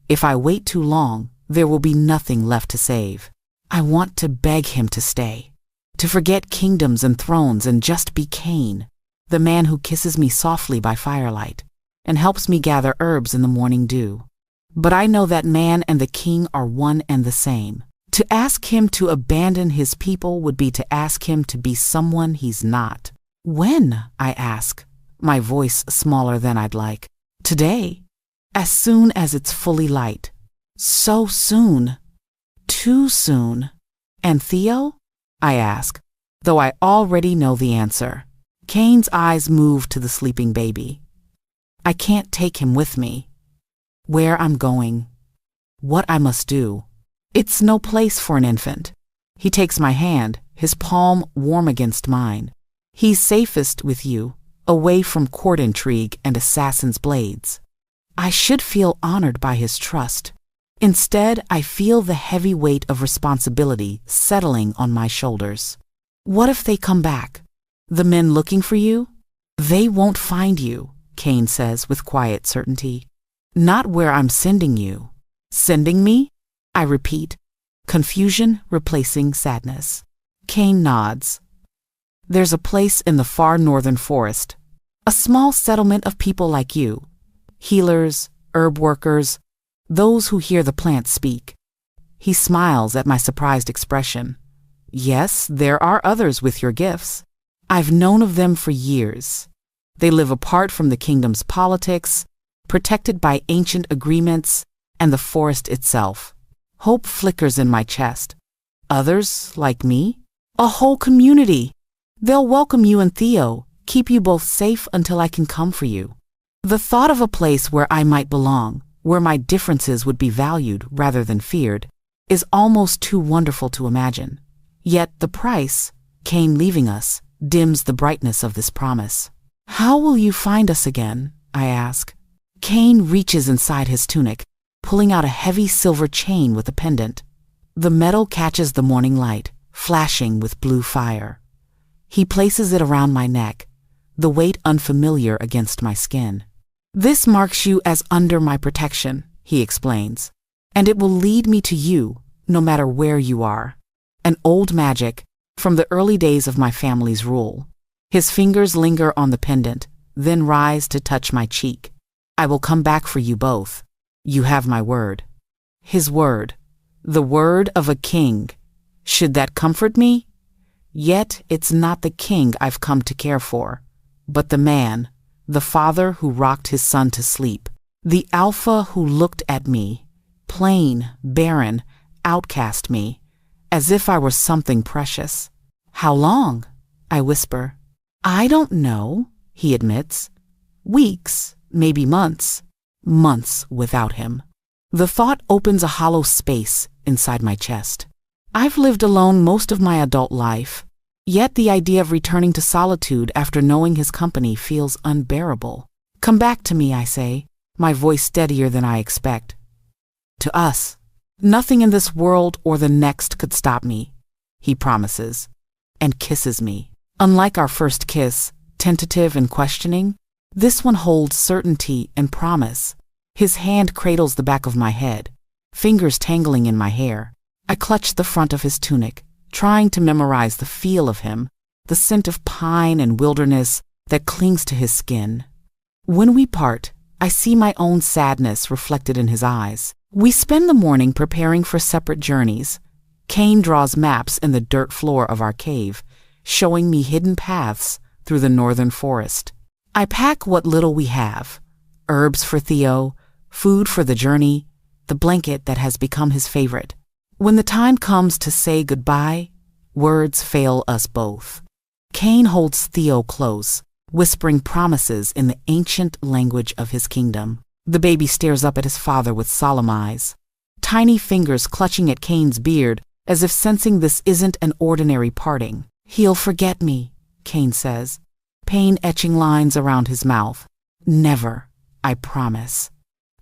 If I wait too long, there will be nothing left to save. I want to beg him to stay, to forget kingdoms and thrones and just be Cain, the man who kisses me softly by firelight and helps me gather herbs in the morning dew. But I know that man and the king are one and the same. To ask him to abandon his people would be to ask him to be someone he's not. When? I ask, my voice smaller than I'd like. Today. As soon as it's fully light. So soon. Too soon. And Theo? I ask, though I already know the answer. Cain's eyes move to the sleeping baby. I can't take him with me. Where I'm going. What I must do. It's no place for an infant. He takes my hand, his palm warm against mine. He's safest with you, away from court intrigue and assassin's blades. I should feel honored by his trust. Instead, I feel the heavy weight of responsibility settling on my shoulders. What if they come back? The men looking for you? They won't find you, Cain says with quiet certainty. Not where I'm sending you. Sending me? I repeat, confusion replacing sadness. Cain nods. There's a place in the far northern forest, a small settlement of people like you, healers, herb workers, those who hear the plants speak. He smiles at my surprised expression. Yes, there are others with your gifts. I've known of them for years. They live apart from the kingdom's politics, protected by ancient agreements and the forest itself. Hope flickers in my chest. Others, like me? A whole community. They'll welcome you and Theo, keep you both safe until I can come for you. The thought of a place where I might belong, where my differences would be valued rather than feared, is almost too wonderful to imagine. Yet the price, Cain leaving us, dims the brightness of this promise. How will you find us again? I ask. Cain reaches inside his tunic, pulling out a heavy silver chain with a pendant. The metal catches the morning light, flashing with blue fire. He places it around my neck, the weight unfamiliar against my skin. This marks you as under my protection, he explains, and it will lead me to you, no matter where you are. An old magic from the early days of my family's rule. His fingers linger on the pendant, then rise to touch my cheek. I will come back for you both. You have my word. His word. The word of a king. Should that comfort me? Yet it's not the king I've come to care for, but the man, the father who rocked his son to sleep, the alpha who looked at me, plain, barren, outcast me, as if I were something precious. How long? I whisper. I don't know, he admits. Weeks, maybe months. Months without him. The thought opens a hollow space inside my chest. I've lived alone most of my adult life, yet the idea of returning to solitude after knowing his company feels unbearable. Come back to me, I say, my voice steadier than I expect. To us. Nothing in this world or the next could stop me, he promises, and kisses me. Unlike our first kiss, tentative and questioning, this one holds certainty and promise. His hand cradles the back of my head, fingers tangling in my hair. I clutch the front of his tunic, trying to memorize the feel of him, the scent of pine and wilderness that clings to his skin. When we part, I see my own sadness reflected in his eyes. We spend the morning preparing for separate journeys. Cain draws maps in the dirt floor of our cave, showing me hidden paths through the northern forest. I pack what little we have: herbs for Theo, food for the journey, the blanket that has become his favorite. When the time comes to say goodbye, words fail us both. Cain holds Theo close, whispering promises in the ancient language of his kingdom. The baby stares up at his father with solemn eyes, tiny fingers clutching at Cain's beard as if sensing this isn't an ordinary parting. He'll forget me, Cain says, pain etching lines around his mouth. Never, I promise.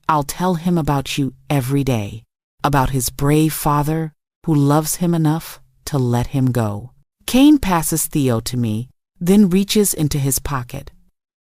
I'll tell him about you every day, about his brave father who loves him enough to let him go. Cain passes Theo to me, then reaches into his pocket.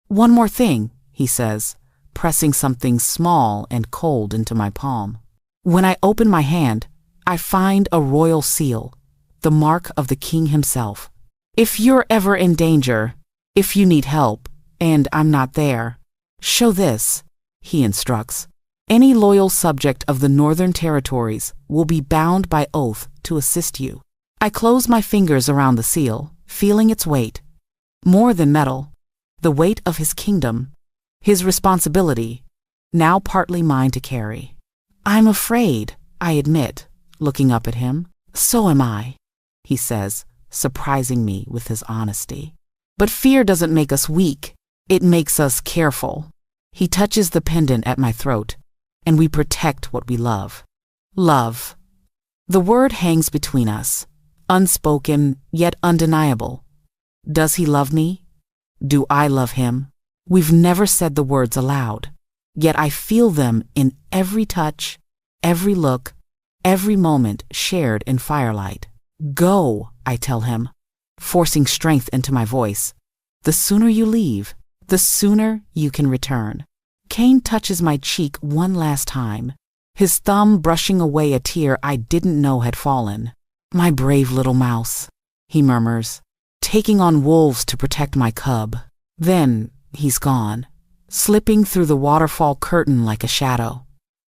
One more thing, he says, pressing something small and cold into my palm. When I open my hand, I find a royal seal, the mark of the king himself. If you're ever in danger, if you need help, and I'm not there, show this, he instructs. Any loyal subject of the Northern Territories will be bound by oath to assist you. I close my fingers around the seal, feeling its weight. More than metal, the weight of his kingdom, his responsibility, now partly mine to carry. I'm afraid, I admit, looking up at him. So am I, he says, surprising me with his honesty. But fear doesn't make us weak, it makes us careful. He touches the pendant at my throat, and we protect what we love. Love. The word hangs between us, unspoken yet undeniable. Does he love me? Do I love him? We've never said the words aloud, yet I feel them in every touch, every look, every moment shared in firelight. Go, I tell him, forcing strength into my voice. The sooner you leave, the sooner you can return. Cain touches my cheek one last time, his thumb brushing away a tear I didn't know had fallen. My brave little mouse, he murmurs, taking on wolves to protect my cub. Then he's gone, slipping through the waterfall curtain like a shadow,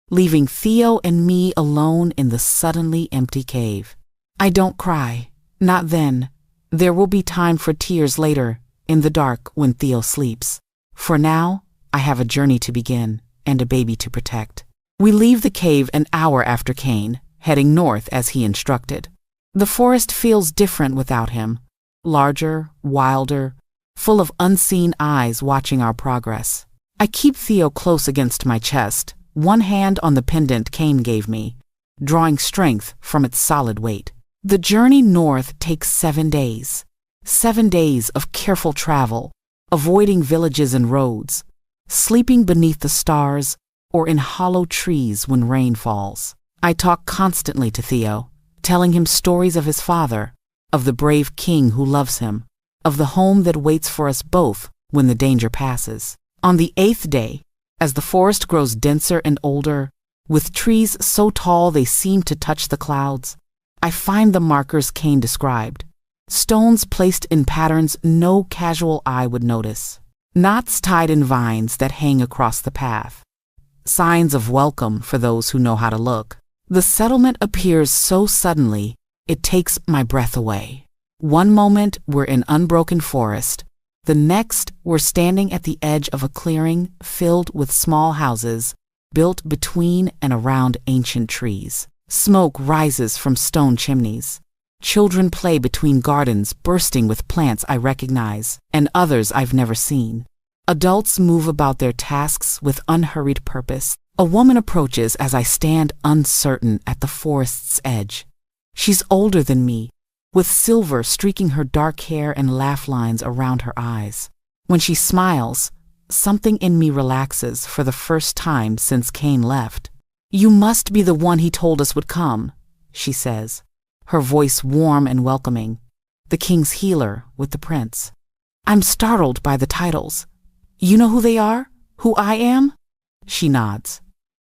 leaving Theo and me alone in the suddenly empty cave. I don't cry, not then. There will be time for tears later, in the dark when Theo sleeps. For now, I have a journey to begin and a baby to protect. We leave the cave an hour after Cain, heading north as he instructed. The forest feels different without him, larger, wilder, full of unseen eyes watching our progress. I keep Theo close against my chest, one hand on the pendant Cain gave me, drawing strength from its solid weight. The journey north takes 7 days. 7 days of careful travel, avoiding villages and roads, sleeping beneath the stars or in hollow trees when rain falls. I talk constantly to Theo, telling him stories of his father, of the brave king who loves him, of the home that waits for us both when the danger passes. On the 8th day, as the forest grows denser and older, with trees so tall they seem to touch the clouds, I find the markers Cain described, stones placed in patterns no casual eye would notice, knots tied in vines that hang across the path. signs of welcome for those who know how to look. The settlement appears so suddenly, it takes my breath away. One moment we're in unbroken forest, the next we're standing at the edge of a clearing filled with small houses built between and around ancient trees. Smoke rises from stone chimneys. Children play between gardens bursting with plants I recognize and others I've never seen. Adults move about their tasks with unhurried purpose. A woman approaches as I stand uncertain at the forest's edge. She's older than me, with silver streaking her dark hair and laugh lines around her eyes. When she smiles, something in me relaxes for the first time since Cain left. "You must be the one he told us would come," she says, her voice warm and welcoming. "The king's healer with the prince." I'm startled by the titles. "You know who they are? Who I am?" She nods.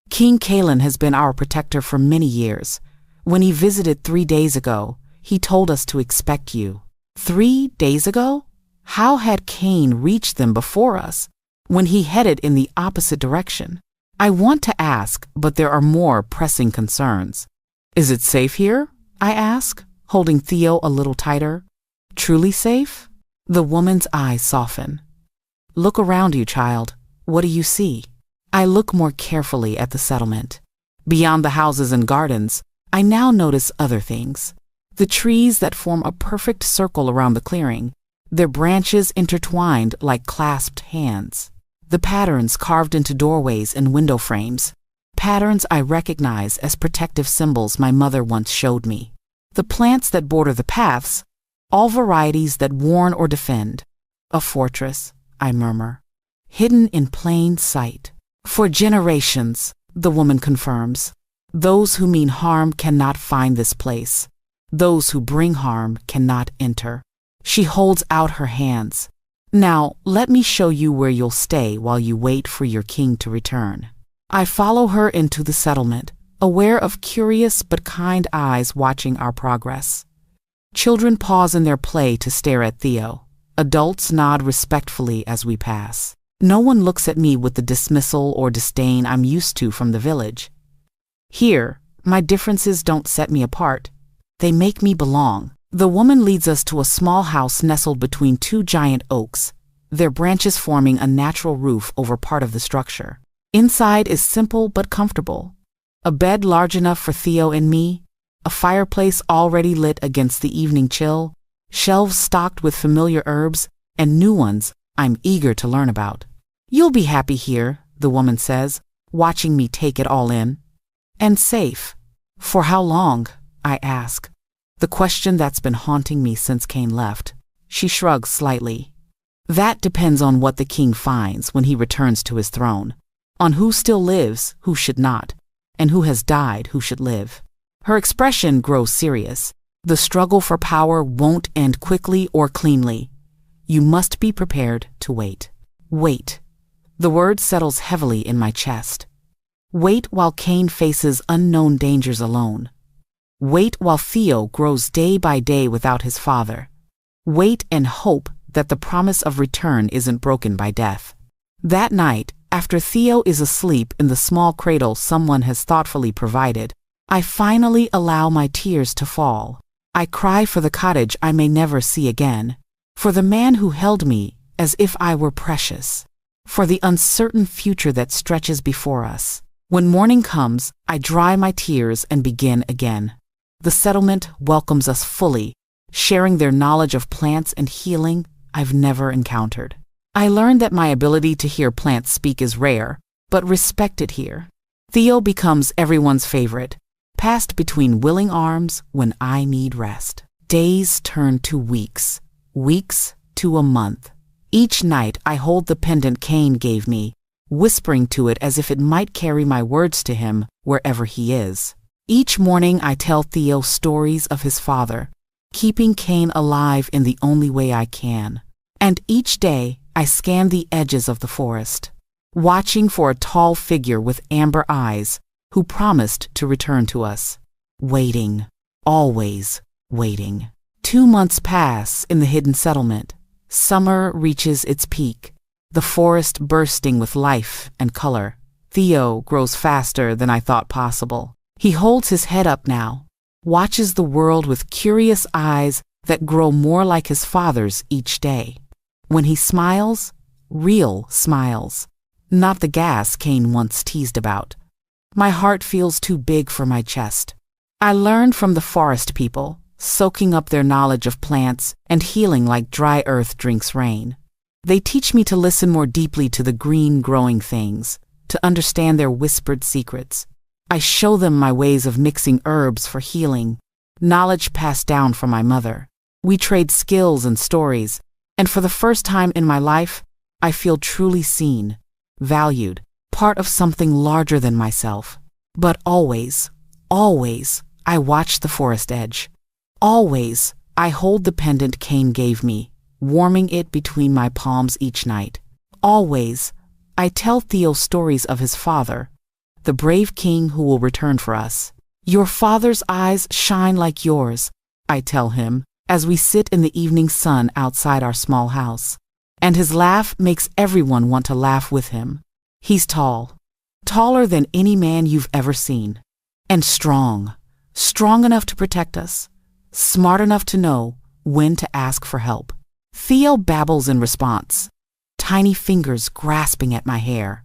"King Kalen has been our protector for many years. When he visited 3 days ago, he told us to expect you." 3 days ago? How had Cain reached them before us, when he headed in the opposite direction? I want to ask, but there are more pressing concerns. "Is it safe here?" I ask, holding Theo a little tighter. "Truly safe?" The woman's eyes soften. "Look around you, child. What do you see?" I look more carefully at the settlement. Beyond the houses and gardens, I now notice other things. The trees that form a perfect circle around the clearing, their branches intertwined like clasped hands. The patterns carved into doorways and window frames, patterns I recognize as protective symbols my mother once showed me. The plants that border the paths, all varieties that warn or defend. A fortress, I murmur, hidden in plain sight. "For generations," the woman confirms, "those who mean harm cannot find this place. Those who bring harm cannot enter." She holds out her hands. "Now, let me show you where you'll stay while you wait for your king to return." I follow her into the settlement, aware of curious but kind eyes watching our progress. Children pause in their play to stare at Theo. Adults nod respectfully as we pass. No one looks at me with the dismissal or disdain I'm used to from the village. Here, my differences don't set me apart. They make me belong. The woman leads us to a small house nestled between 2 giant oaks, their branches forming a natural roof over part of the structure. Inside is simple but comfortable. A bed large enough for Theo and me, a fireplace already lit against the evening chill, shelves stocked with familiar herbs, and new ones I'm eager to learn about. "You'll be happy here," the woman says, watching me take it all in. "And safe. For how long?" I ask. The question that's been haunting me since Cain left. She shrugs slightly. "That depends on what the king finds when he returns to his throne, on who still lives, who should not, and who has died, who should live." Her expression grows serious. The struggle for power won't end quickly or cleanly. You must be prepared to wait. Wait. The word settles heavily in my chest. Wait while Cain faces unknown dangers alone. Wait while Theo grows day by day without his father. Wait and hope that the promise of return isn't broken by death. That night, after Theo is asleep in the small cradle someone has thoughtfully provided, I finally allow my tears to fall. I cry for the cottage I may never see again, for the man who held me as if I were precious, for the uncertain future that stretches before us. When morning comes, I dry my tears and begin again. The settlement welcomes us fully, sharing their knowledge of plants and healing I've never encountered. I learned that my ability to hear plants speak is rare, but respected here. Theo becomes everyone's favorite, passed between willing arms when I need rest. Days turn to weeks, weeks to a month. Each night I hold the pendant Cain gave me, whispering to it as if it might carry my words to him wherever he is. Each morning I tell Theo stories of his father, keeping Cain alive in the only way I can. And each day I scan the edges of the forest, watching for a tall figure with amber eyes who promised to return to us. Waiting, always waiting. 2 months pass in the hidden settlement. Summer reaches its peak, the forest bursting with life and color. Theo grows faster than I thought possible. He holds his head up now, watches the world with curious eyes that grow more like his father's each day. When he smiles, real smiles, not the gas Cain once teased about. My heart feels too big for my chest. I learned from the forest people, soaking up their knowledge of plants and healing like dry earth drinks rain. They teach me to listen more deeply to the green growing things, to understand their whispered secrets. I show them my ways of mixing herbs for healing, knowledge passed down from my mother. We trade skills and stories, and for the first time in my life, I feel truly seen, valued, part of something larger than myself. But always, always, I watch the forest edge. Always, I hold the pendant Cain gave me, warming it between my palms each night. Always, I tell Theo stories of his father, the brave king who will return for us. Your father's eyes shine like yours, I tell him, as we sit in the evening sun outside our small house. And his laugh makes everyone want to laugh with him. He's tall, taller than any man you've ever seen. And strong, strong enough to protect us, smart enough to know when to ask for help. Theo babbles in response, tiny fingers grasping at my hair.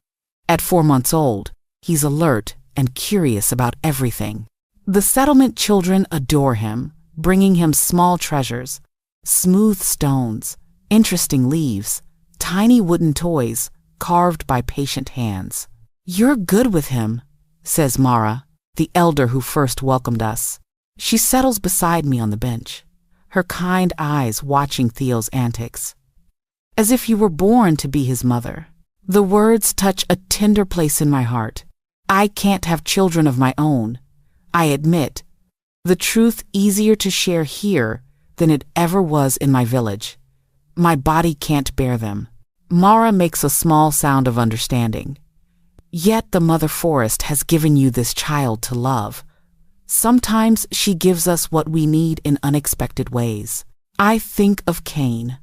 At 4 months old, he's alert and curious about everything. The settlement children adore him, bringing him small treasures, smooth stones, interesting leaves, tiny wooden toys carved by patient hands. You're good with him, says Mara, the elder who first welcomed us. She settles beside me on the bench, her kind eyes watching Theo's antics. As if you were born to be his mother. The words touch a tender place in my heart. I can't have children of my own, I admit, the truth easier to share here than it ever was in my village. My body can't bear them. Mara makes a small sound of understanding. Yet the mother forest has given you this child to love. Sometimes she gives us what we need in unexpected ways. I think of Cain,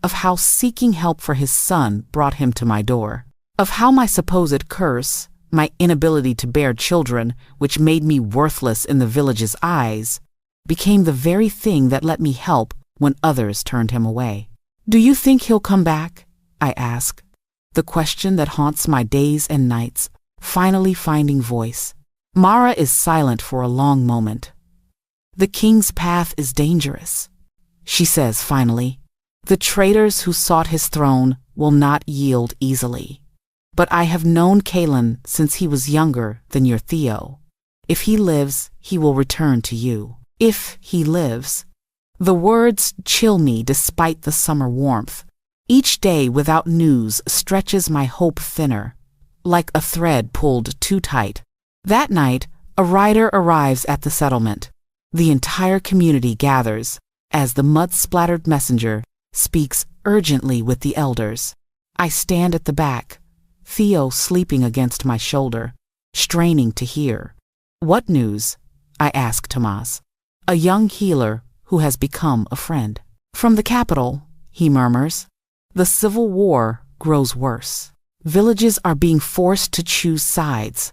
of how seeking help for his son brought him to my door, of how my supposed curse, my inability to bear children, which made me worthless in the village's eyes, became the very thing that let me help when others turned him away. Do you think he'll come back? I ask, the question that haunts my days and nights, finally finding voice. Mara is silent for a long moment. The king's path is dangerous, she says finally. The traitors who sought his throne will not yield easily. But I have known Cain since he was younger than your Theo. If he lives, he will return to you. If he lives. The words chill me despite the summer warmth. Each day without news stretches my hope thinner, like a thread pulled too tight. That night, a rider arrives at the settlement. The entire community gathers as the mud-splattered messenger speaks urgently with the elders. I stand at the back, Theo sleeping against my shoulder, straining to hear. What news? I ask Tomas, a young healer who has become a friend. From the capital, he murmurs. The civil war grows worse. Villages are being forced to choose sides.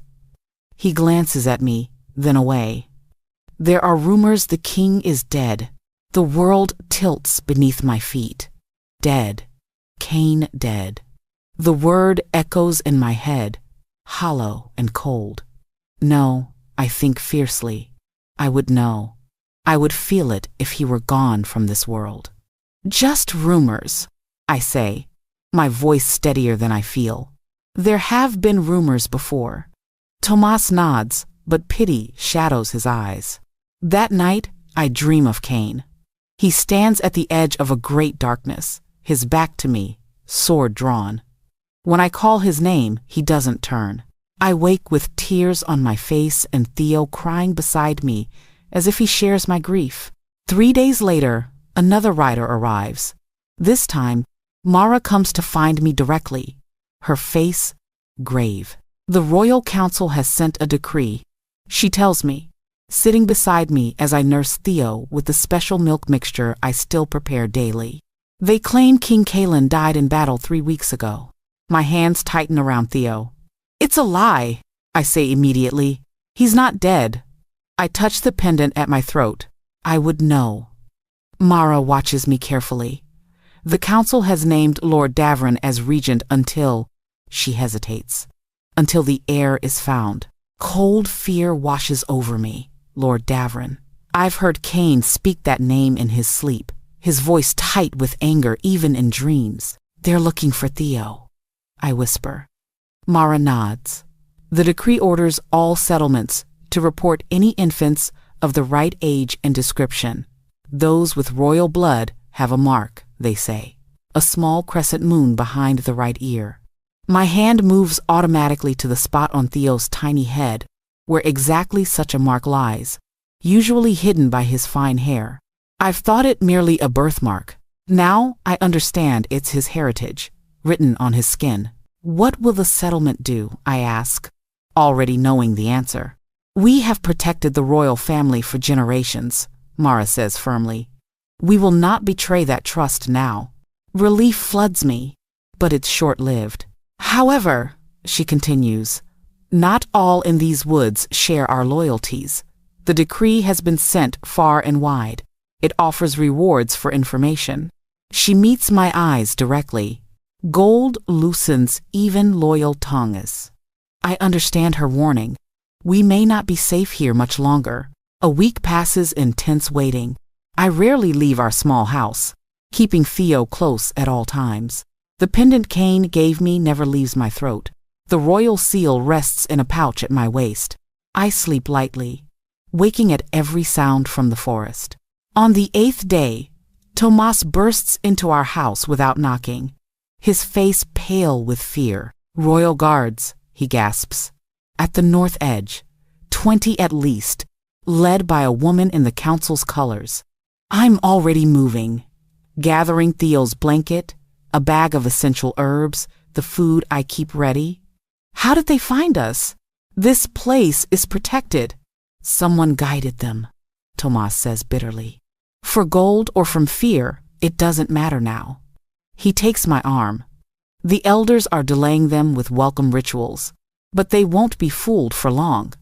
He glances at me, then away. There are rumors the king is dead. The world tilts beneath my feet. Dead. Cain dead. The word echoes in my head, hollow and cold. No, I think fiercely. I would know. I would feel it if he were gone from this world. Just rumors, I say, my voice steadier than I feel. There have been rumors before. Tomas nods, but pity shadows his eyes. That night, I dream of Cain. He stands at the edge of a great darkness, his back to me, sword drawn. When I call his name, he doesn't turn. I wake with tears on my face and Theo crying beside me, as if he shares my grief. 3 days later, another rider arrives. This time, Mara comes to find me directly, her face grave. The royal council has sent a decree, she tells me, sitting beside me as I nurse Theo with the special milk mixture I still prepare daily. They claim King Cain died in battle 3 weeks ago. My hands tighten around Theo. It's a lie, I say immediately. He's not dead. I touch the pendant at my throat. I would know. Mara watches me carefully. The council has named Lord Davron as regent until, she hesitates, until the heir is found. Cold fear washes over me. Lord Davron. I've heard Cain speak that name in his sleep, his voice tight with anger even in dreams. They're looking for Theo, I whisper. Mara nods. The decree orders all settlements to report any infants of the right age and description. Those with royal blood have a mark, they say, a small crescent moon behind the right ear. My hand moves automatically to the spot on Theo's tiny head, where exactly such a mark lies, usually hidden by his fine hair. I've thought it merely a birthmark. Now I understand it's his heritage, written on his skin. What will the settlement do, I ask, already knowing the answer. We have protected the royal family for generations, Mara says firmly. We will not betray that trust now. Relief floods me, but it's short-lived. However, she continues, not all in these woods share our loyalties. The decree has been sent far and wide. It offers rewards for information. She meets my eyes directly. Gold loosens even loyal tongues. I understand her warning. We may not be safe here much longer. A week passes in tense waiting. I rarely leave our small house, keeping Theo close at all times. The pendant Cain gave me never leaves my throat. The royal seal rests in a pouch at my waist. I sleep lightly, waking at every sound from the forest. On the 8th day, Tomas bursts into our house without knocking, his face pale with fear. Royal guards, he gasps. At the north edge, 20 at least, led by a woman in the council's colors. I'm already moving, gathering Theo's blanket, a bag of essential herbs, the food I keep ready. How did they find us? This place is protected. Someone guided them, Tomas says bitterly. For gold or from fear, it doesn't matter now. He takes my arm. The elders are delaying them with welcome rituals, but they won't be fooled for long.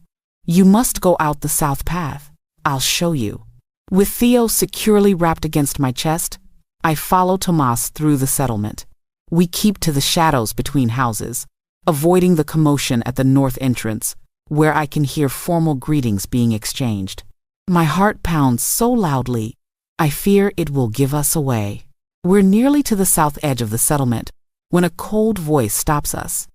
You must go out the south path. I'll show you. With Theo securely wrapped against my chest, I follow Tomas through the settlement. We keep to the shadows between houses, avoiding the commotion at the north entrance, where I can hear formal greetings being exchanged. My heart pounds so loudly, I fear it will give us away. We're nearly to the south edge of the settlement when a cold voice stops us.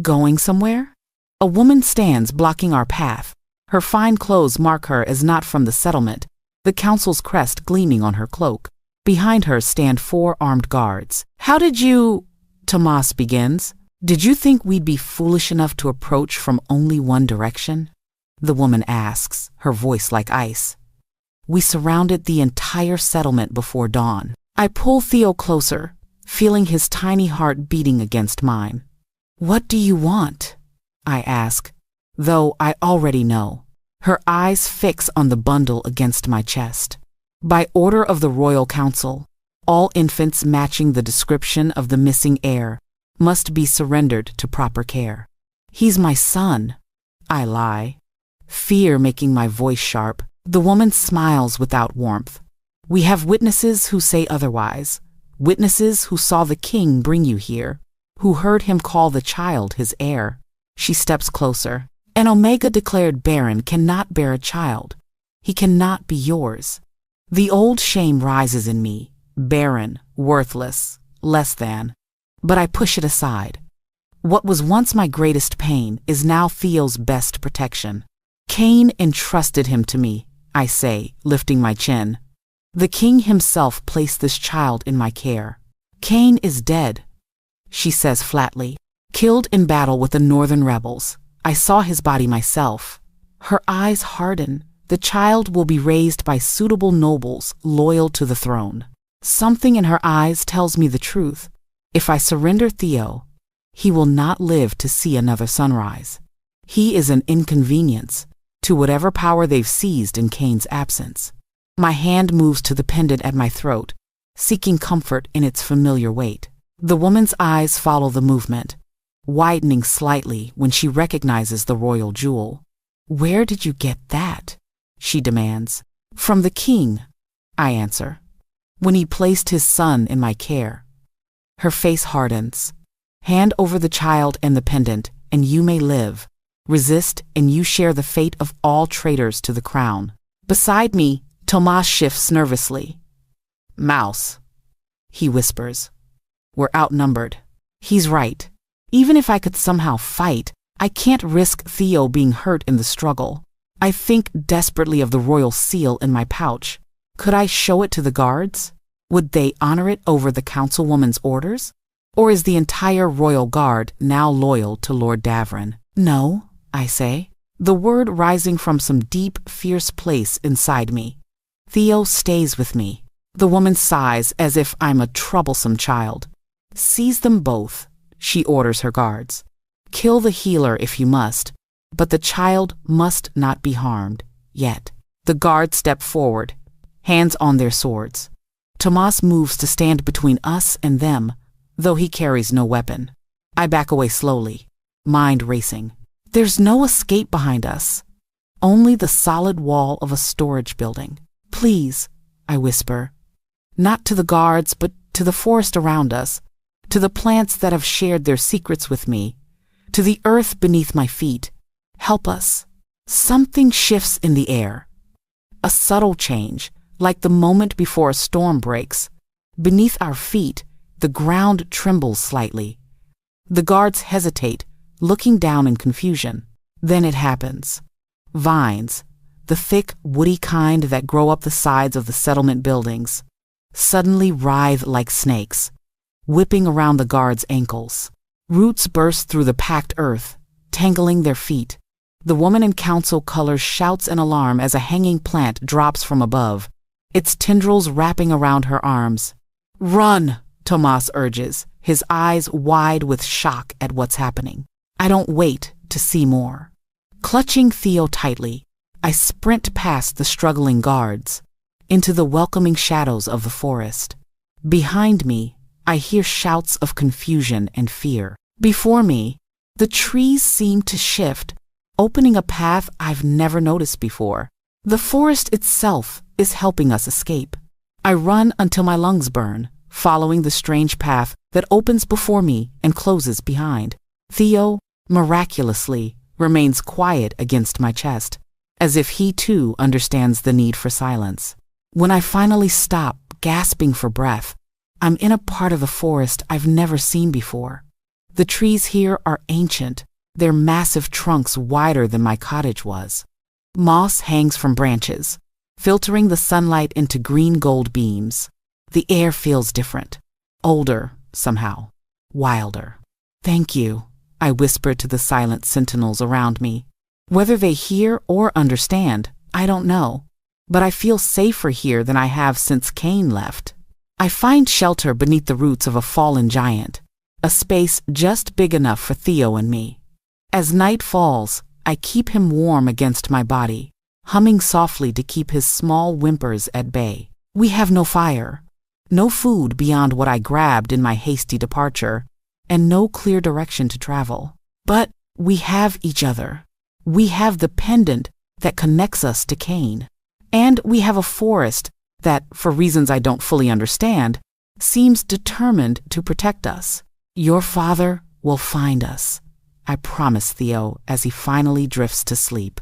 Going somewhere? A woman stands blocking our path. Her fine clothes mark her as not from the settlement, the council's crest gleaming on her cloak. Behind her stand 4 armed guards. How did you... Tomas begins. Did you think we'd be foolish enough to approach from only one direction? The woman asks, her voice like ice. We surrounded the entire settlement before dawn. I pull Theo closer, feeling his tiny heart beating against mine. What do you want? I ask, though I already know. Her eyes fix on the bundle against my chest. By order of the Royal Council, all infants matching the description of the missing heir must be surrendered to proper care. He's my son. I lie, fear making my voice sharp. The woman smiles without warmth. We have witnesses who say otherwise, witnesses who saw the king bring you here, who heard him call the child his heir. She steps closer. An Omega-declared baron cannot bear a child. He cannot be yours. The old shame rises in me, barren, worthless, less than. But I push it aside. What was once my greatest pain is now Theo's best protection. Cain entrusted him to me, I say, lifting my chin. The king himself placed this child in my care. Cain is dead, she says flatly, killed in battle with the northern rebels. I saw his body myself. Her eyes harden. The child will be raised by suitable nobles loyal to the throne. Something in her eyes tells me the truth. If I surrender Theo, he will not live to see another sunrise. He is an inconvenience to whatever power they've seized in Cain's absence. My hand moves to the pendant at my throat, seeking comfort in its familiar weight. The woman's eyes follow the movement. widening slightly when she recognizes the royal jewel. "Where did you get that?" she demands. "From the king," I answer, "when he placed his son in my care." Her face hardens. "Hand over the child and the pendant, and you may live. Resist, and you share the fate of all traitors to the crown." Beside me, Tomas shifts nervously. "Mouse," he whispers. "We're outnumbered." He's right. Even if I could somehow fight, I can't risk Theo being hurt in the struggle. I think desperately of the royal seal in my pouch. Could I show it to the guards? Would they honor it over the councilwoman's orders? Or is the entire royal guard now loyal to Lord Davrin? "No," I say, the word rising from some deep, fierce place inside me. Theo stays with me. The woman sighs as if I'm a troublesome child. "Seize them both," she orders her guards. "Kill the healer if you must, but the child must not be harmed, yet." The guards step forward, hands on their swords. Tomas moves to stand between us and them, though he carries no weapon. I back away slowly, mind racing. There's no escape behind us, only the solid wall of a storage building. "Please," I whisper, not to the guards, but to the forest around us, to the plants that have shared their secrets with me, to the earth beneath my feet. "Help us." Something shifts in the air. A subtle change, like the moment before a storm breaks. Beneath our feet, the ground trembles slightly. The guards hesitate, looking down in confusion. Then it happens. Vines, the thick, woody kind that grow up the sides of the settlement buildings, suddenly writhe like snakes, whipping around the guards' ankles. Roots burst through the packed earth, tangling their feet. The woman in council colors shouts in alarm as a hanging plant drops from above, its tendrils wrapping around her arms. "Run," Tomas urges, his eyes wide with shock at what's happening. I don't wait to see more. Clutching Theo tightly, I sprint past the struggling guards, into the welcoming shadows of the forest. Behind me, I hear shouts of confusion and fear. Before me, the trees seem to shift, opening a path I've never noticed before. The forest itself is helping us escape. I run until my lungs burn, following the strange path that opens before me and closes behind. Theo, miraculously, remains quiet against my chest, as if he too understands the need for silence. When I finally stop, gasping for breath, I'm in a part of the forest I've never seen before. The trees here are ancient, their massive trunks wider than my cottage was. Moss hangs from branches, filtering the sunlight into green-gold beams. The air feels different, older, somehow, wilder. "Thank you," I whisper to the silent sentinels around me. Whether they hear or understand, I don't know, but I feel safer here than I have since Cain left. I find shelter beneath the roots of a fallen giant, a space just big enough for Theo and me. As night falls, I keep him warm against my body, humming softly to keep his small whimpers at bay. We have no fire, no food beyond what I grabbed in my hasty departure, and no clear direction to travel. But we have each other. We have the pendant that connects us to Cain. And we have a forest that, for reasons I don't fully understand, seems determined to protect us. Your father will find us, I promise Theo as he finally drifts to sleep.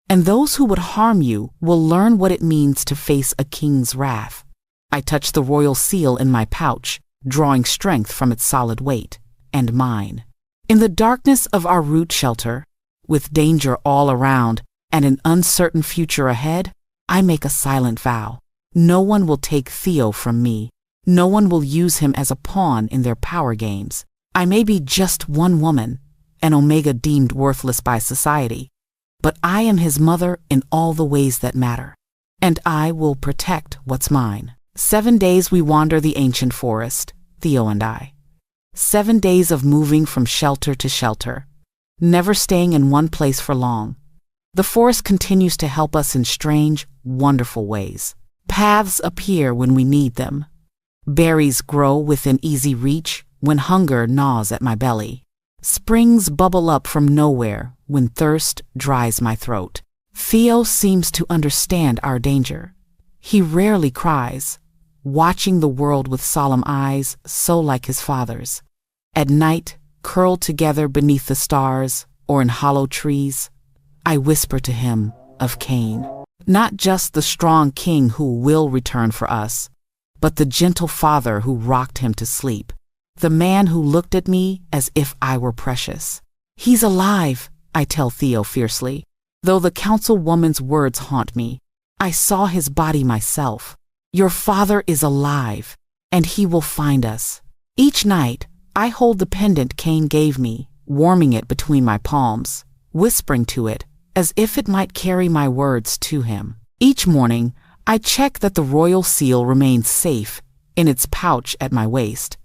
And those who would harm you will learn what it means to face a king's wrath. I touch the royal seal in my pouch, drawing strength from its solid weight, and mine. In the darkness of our root shelter, with danger all around and an uncertain future ahead, I make a silent vow. No one will take Theo from me. No one will use him as a pawn in their power games. I may be just one woman, an Omega deemed worthless by society, but I am his mother in all the ways that matter, and I will protect what's mine. 7 days we wander the ancient forest, Theo and I. 7 days of moving from shelter to shelter, never staying in one place for long. The forest continues to help us in strange, wonderful ways. Paths appear when we need them. Berries grow within easy reach when hunger gnaws at my belly. Springs bubble up from nowhere when thirst dries my throat. Theo seems to understand our danger. He rarely cries, watching the world with solemn eyes so like his father's. At night, curled together beneath the stars or in hollow trees, I whisper to him of Cain. Not just the strong king who will return for us, but the gentle father who rocked him to sleep. The man who looked at me as if I were precious. He's alive, I tell Theo fiercely. Though the councilwoman's words haunt me, I saw his body myself. Your father is alive, and he will find us. Each night, I hold the pendant Cain gave me, warming it between my palms, whispering to it, as if it might carry my words to him. Each morning, I check that the royal seal remains safe in its pouch at my waist.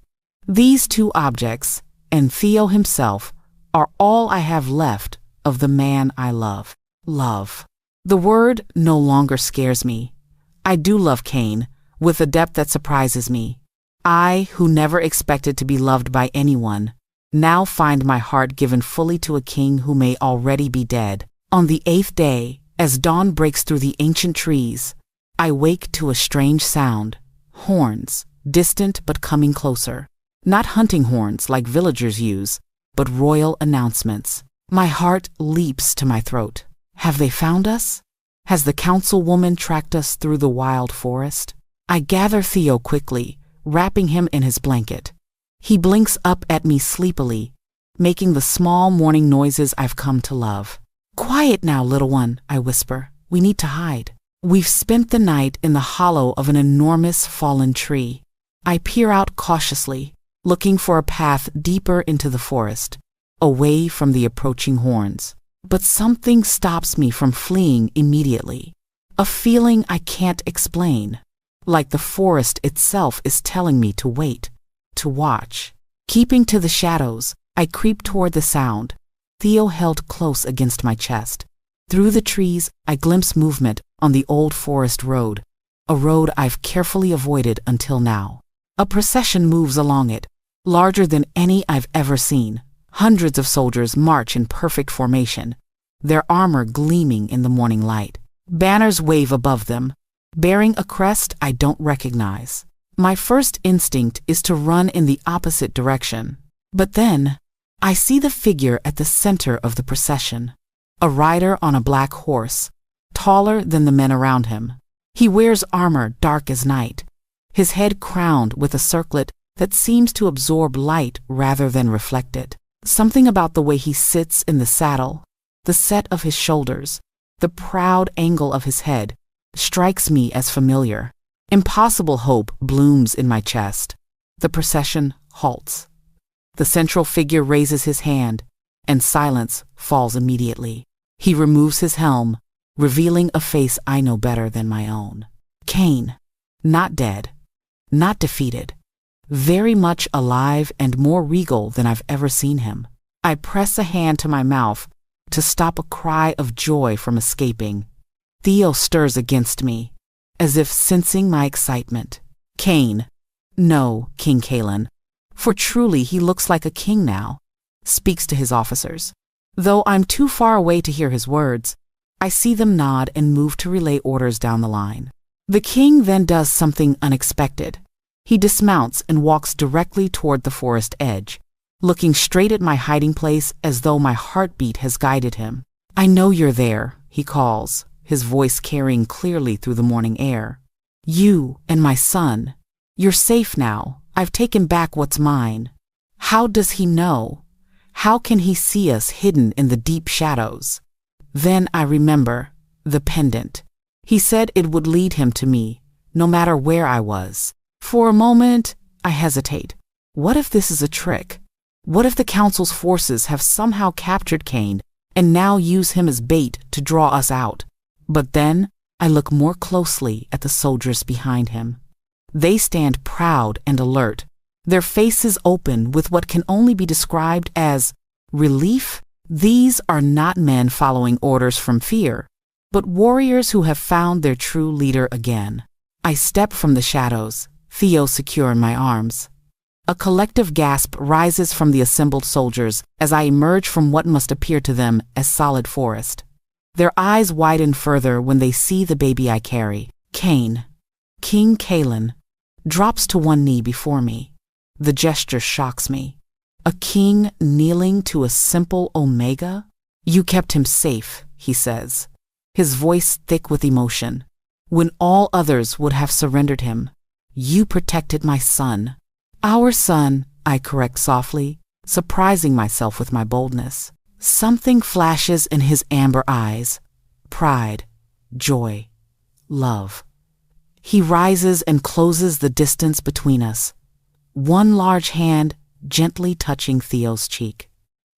These two objects, and Theo himself, are all I have left of the man I love. Love. The word no longer scares me. I do love Cain, with a depth that surprises me. I, who never expected to be loved by anyone, now find my heart given fully to a king who may already be dead. On the 8th day, as dawn breaks through the ancient trees, I wake to a strange sound. Horns, distant but coming closer. Not hunting horns like villagers use, but royal announcements. My heart leaps to my throat. Have they found us? Has the councilwoman tracked us through the wild forest? I gather Theo quickly, wrapping him in his blanket. He blinks up at me sleepily, making the small morning noises I've come to love. Quiet now, little one, I whisper. We need to hide. We've spent the night in the hollow of an enormous fallen tree. I peer out cautiously, looking for a path deeper into the forest, away from the approaching horns. But something stops me from fleeing immediately. A feeling I can't explain, like the forest itself is telling me to wait, to watch. Keeping to the shadows, I creep toward the sound, Theo held close against my chest. Through the trees, I glimpse movement on the old forest road, a road I've carefully avoided until now. A procession moves along it, larger than any I've ever seen. Hundreds of soldiers march in perfect formation, their armor gleaming in the morning light. Banners wave above them, bearing a crest I don't recognize. My first instinct is to run in the opposite direction. But then, I see the figure at the center of the procession, a rider on a black horse, taller than the men around him. He wears armor dark as night, his head crowned with a circlet that seems to absorb light rather than reflect it. Something about the way he sits in the saddle, the set of his shoulders, the proud angle of his head, strikes me as familiar. Impossible hope blooms in my chest. The procession halts. The central figure raises his hand, and silence falls immediately. He removes his helm, revealing a face I know better than my own. Cain, not dead, not defeated, very much alive and more regal than I've ever seen him. I press a hand to my mouth to stop a cry of joy from escaping. Theo stirs against me, as if sensing my excitement. Cain, no, King Kalen, for truly he looks like a king now, speaks to his officers. Though I'm too far away to hear his words, I see them nod and move to relay orders down the line. The king then does something unexpected. He dismounts and walks directly toward the forest edge, looking straight at my hiding place as though my heartbeat has guided him. I know you're there, he calls, his voice carrying clearly through the morning air. You and my son. You're safe now. I've taken back what's mine. How does he know? How can he see us hidden in the deep shadows? Then I remember the pendant. He said it would lead him to me, no matter where I was. For a moment, I hesitate. What if this is a trick? What if the council's forces have somehow captured Cain and now use him as bait to draw us out? But then I look more closely at the soldiers behind him. They stand proud and alert, their faces open with what can only be described as relief. These are not men following orders from fear, but warriors who have found their true leader again. I step from the shadows, Theo secure in my arms. A collective gasp rises from the assembled soldiers as I emerge from what must appear to them as solid forest. Their eyes widen further when they see the baby I carry. Cain, King Kalen, drops to one knee before me. The gesture shocks me. A king kneeling to a simple Omega? You kept him safe, he says, his voice thick with emotion. When all others would have surrendered him, you protected my son. Our son, I correct softly, surprising myself with my boldness. Something flashes in his amber eyes. Pride, joy, love. He rises and closes the distance between us, one large hand gently touching Theo's cheek.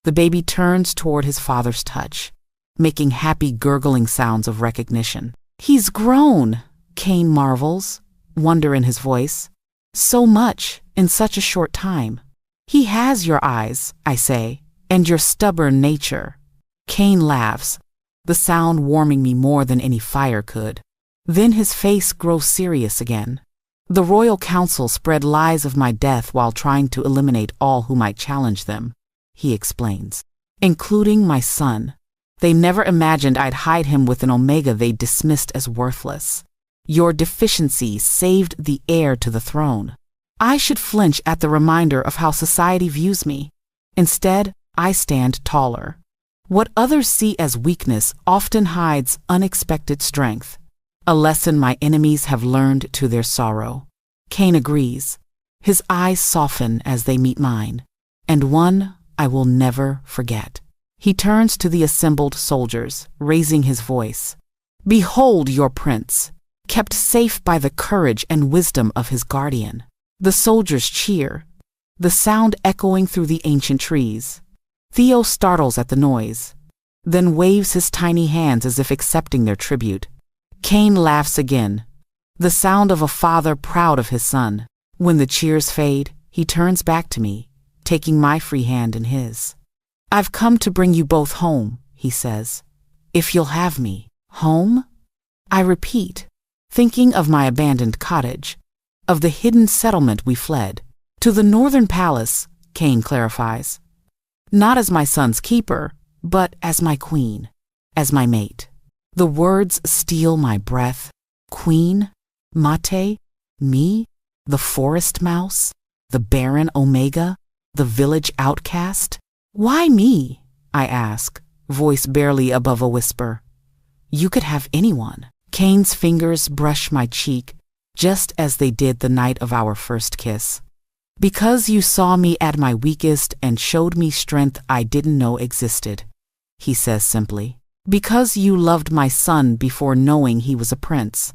The baby turns toward his father's touch, making happy gurgling sounds of recognition. He's grown, Cain marvels, wonder in his voice. So much in such a short time. He has your eyes, I say, and your stubborn nature. Cain laughs, the sound warming me more than any fire could. Then his face grows serious again. The royal council spread lies of my death while trying to eliminate all who might challenge them, he explains, including my son. They never imagined I'd hide him with an Omega they dismissed as worthless. Your deficiency saved the heir to the throne. I should flinch at the reminder of how society views me. Instead, I stand taller. What others see as weakness often hides unexpected strength, a lesson my enemies have learned to their sorrow. Cain agrees. His eyes soften as they meet mine, and one I will never forget. He turns to the assembled soldiers, raising his voice. Behold your prince, kept safe by the courage and wisdom of his guardian. The soldiers cheer, the sound echoing through the ancient trees. Theo startles at the noise, then waves his tiny hands as if accepting their tribute. Cain laughs again, the sound of a father proud of his son. When the cheers fade, he turns back to me, taking my free hand in his. I've come to bring you both home, he says. If you'll have me. Home? I repeat, thinking of my abandoned cottage, of the hidden settlement we fled. To the northern palace, Cain clarifies. Not as my son's keeper, but as my queen, as my mate. The words steal my breath. Queen? Mate? Me? The forest mouse? The barren Omega? The village outcast? Why me? I ask, voice barely above a whisper. You could have anyone. Cain's fingers brush my cheek, just as they did the night of our first kiss. Because you saw me at my weakest and showed me strength I didn't know existed, he says simply. Because you loved my son before knowing he was a prince.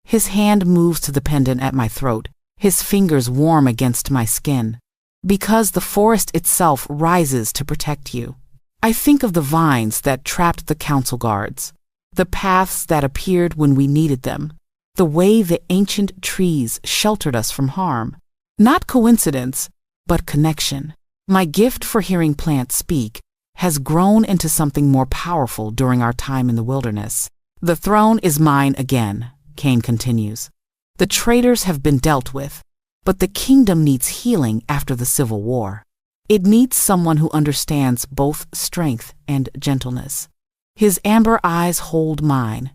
His hand moves to the pendant at my throat, his fingers warm against my skin. Because the forest itself rises to protect you. I think of the vines that trapped the council guards, the paths that appeared when we needed them, the way the ancient trees sheltered us from harm. Not coincidence, but connection. My gift for hearing plants speak has grown into something more powerful during our time in the wilderness. The throne is mine again, Cain continues. The traitors have been dealt with, but the kingdom needs healing after the civil war. It needs someone who understands both strength and gentleness. His amber eyes hold mine.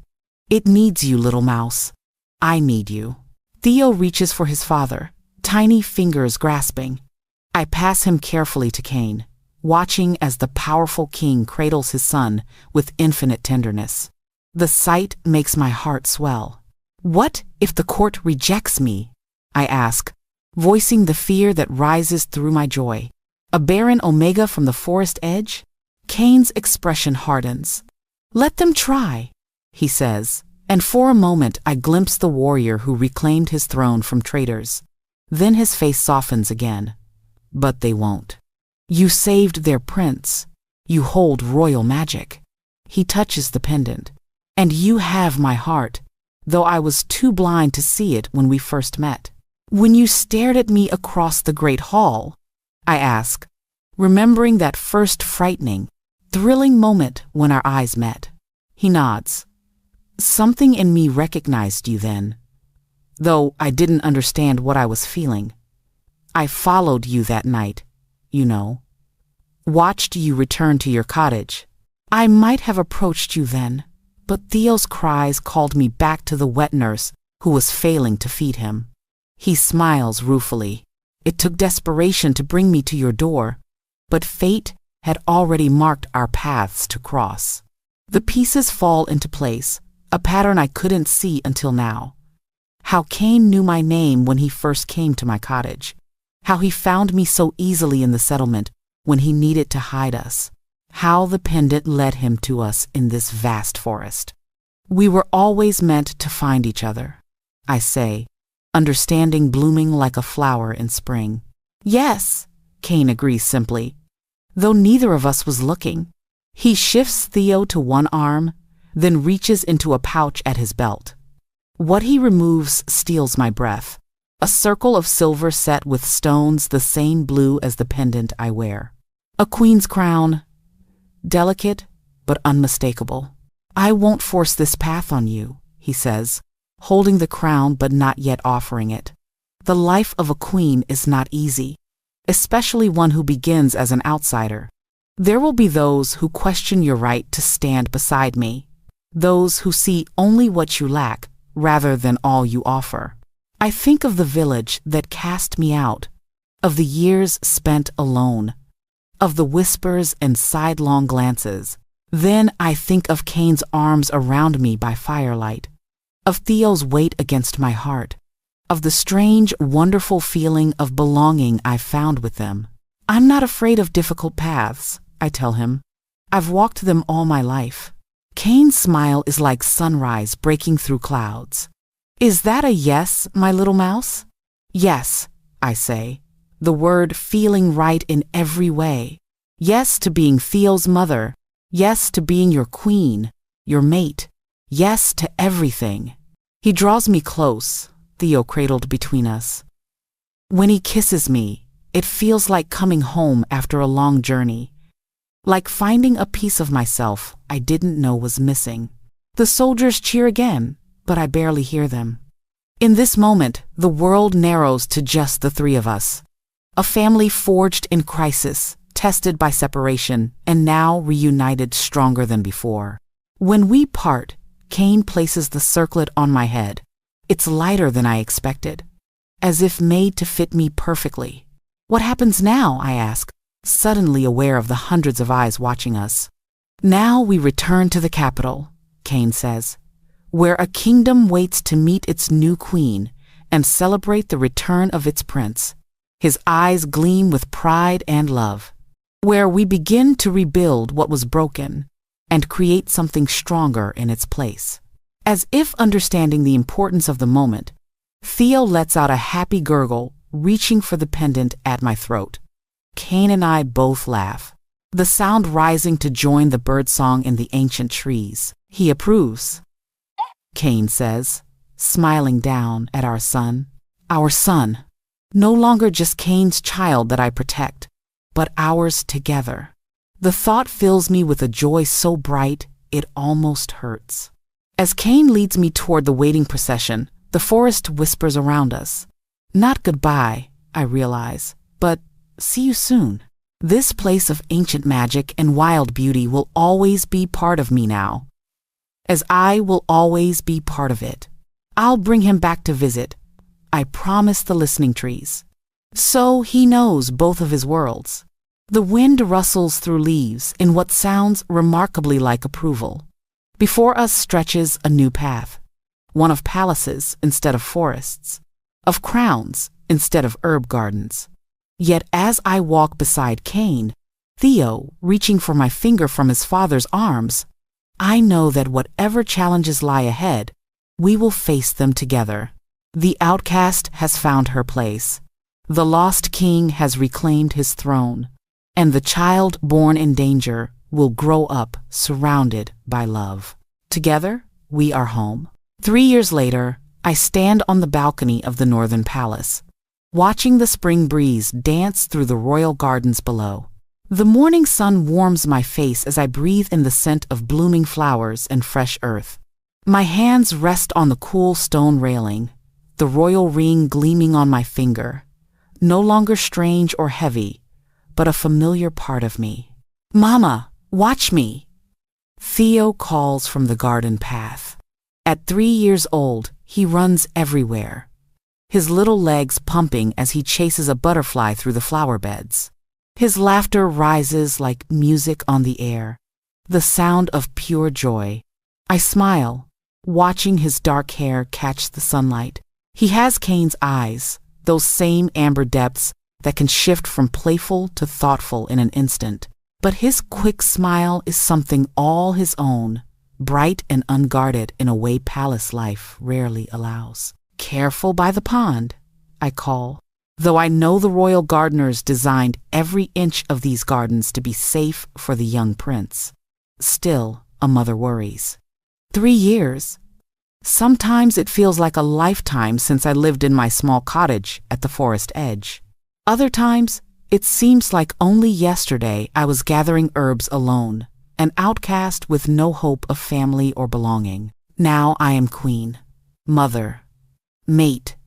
It needs you, little mouse. I need you. Theo reaches for his father, tiny fingers grasping. I pass him carefully to Cain, watching as the powerful king cradles his son with infinite tenderness. The sight makes my heart swell. What if the court rejects me? I ask, voicing the fear that rises through my joy. A barren Omega from the forest edge? Cain's expression hardens. Let them try, he says, and for a moment I glimpse the warrior who reclaimed his throne from traitors. Then his face softens again. But they won't. You saved their prince. You hold royal magic. He touches the pendant. And you have my heart, though I was too blind to see it when we first met. When you stared at me across the great hall, I ask, remembering that first frightening, thrilling moment when our eyes met. He nods. Something in me recognized you then, though I didn't understand what I was feeling. I followed you that night, you know. Watched you return to your cottage. I might have approached you then, but Theo's cries called me back to the wet nurse who was failing to feed him. He smiles ruefully. It took desperation to bring me to your door, but fate had already marked our paths to cross. The pieces fall into place, a pattern I couldn't see until now. How Cain knew my name when he first came to my cottage. How he found me so easily in the settlement when he needed to hide us. How the pendant led him to us in this vast forest. We were always meant to find each other, I say, understanding blooming like a flower in spring. Yes, Cain agrees simply, though neither of us was looking. He shifts Theo to one arm, then reaches into a pouch at his belt. What he removes steals my breath, a circle of silver set with stones the same blue as the pendant I wear. A queen's crown, delicate but unmistakable. I won't force this path on you, he says, holding the crown but not yet offering it. The life of a queen is not easy, especially one who begins as an outsider. There will be those who question your right to stand beside me, those who see only what you lack rather than all you offer. I think of the village that cast me out, of the years spent alone, of the whispers and sidelong glances. Then I think of Cain's arms around me by firelight, of Theo's weight against my heart, of the strange, wonderful feeling of belonging I found with them. I'm not afraid of difficult paths, I tell him. I've walked them all my life. Cain's smile is like sunrise breaking through clouds. Is that a yes, my little mouse? Yes, I say, the word feeling right in every way. Yes to being Theo's mother. Yes to being your queen, your mate. Yes to everything. He draws me close, Theo cradled between us. When he kisses me, it feels like coming home after a long journey, like finding a piece of myself I didn't know was missing. The soldiers cheer again, but I barely hear them. In this moment, the world narrows to just the three of us. A family forged in crisis, tested by separation, and now reunited stronger than before. When we part, Cain places the circlet on my head. It's lighter than I expected, as if made to fit me perfectly. What happens now, I ask, suddenly aware of the hundreds of eyes watching us. Now we return to the capital, Cain says, where a kingdom waits to meet its new queen and celebrate the return of its prince. His eyes gleam with pride and love. Where we begin to rebuild what was broken and create something stronger in its place. As if understanding the importance of the moment, Theo lets out a happy gurgle, reaching for the pendant at my throat. Cain and I both laugh, the sound rising to join the birdsong in the ancient trees. He approves, Cain says, smiling down at our son. Our son, no longer just Cain's child that I protect, but ours together. The thought fills me with a joy so bright it almost hurts. As Cain leads me toward the waiting procession, the forest whispers around us. Not goodbye, I realize, but see you soon. This place of ancient magic and wild beauty will always be part of me now, as I will always be part of it. I'll bring him back to visit. I promise the listening trees. So he knows both of his worlds. The wind rustles through leaves in what sounds remarkably like approval. Before us stretches a new path, one of palaces instead of forests, of crowns instead of herb gardens. Yet as I walk beside Cain, Theo reaching for my finger from his father's arms, I know that whatever challenges lie ahead, we will face them together. The outcast has found her place. The lost king has reclaimed his throne, and the child born in danger will grow up surrounded by love. Together, we are home. 3 years later, I stand on the balcony of the Northern Palace, watching the spring breeze dance through the royal gardens below. The morning sun warms my face as I breathe in the scent of blooming flowers and fresh earth. My hands rest on the cool stone railing, the royal ring gleaming on my finger, no longer strange or heavy, but a familiar part of me. "Mama, watch me!" Theo calls from the garden path. At 3 years old, he runs everywhere, his little legs pumping as he chases a butterfly through the flower beds. His laughter rises like music on the air, the sound of pure joy. I smile, watching his dark hair catch the sunlight. He has Cain's eyes, those same amber depths that can shift from playful to thoughtful in an instant. But his quick smile is something all his own, bright and unguarded in a way palace life rarely allows. "Careful by the pond," I call, though I know the royal gardeners designed every inch of these gardens to be safe for the young prince. Still, a mother worries. 3 years. Sometimes it feels like a lifetime since I lived in my small cottage at the forest edge. Other times, it seems like only yesterday I was gathering herbs alone, an outcast with no hope of family or belonging. Now I am queen, mother, mate,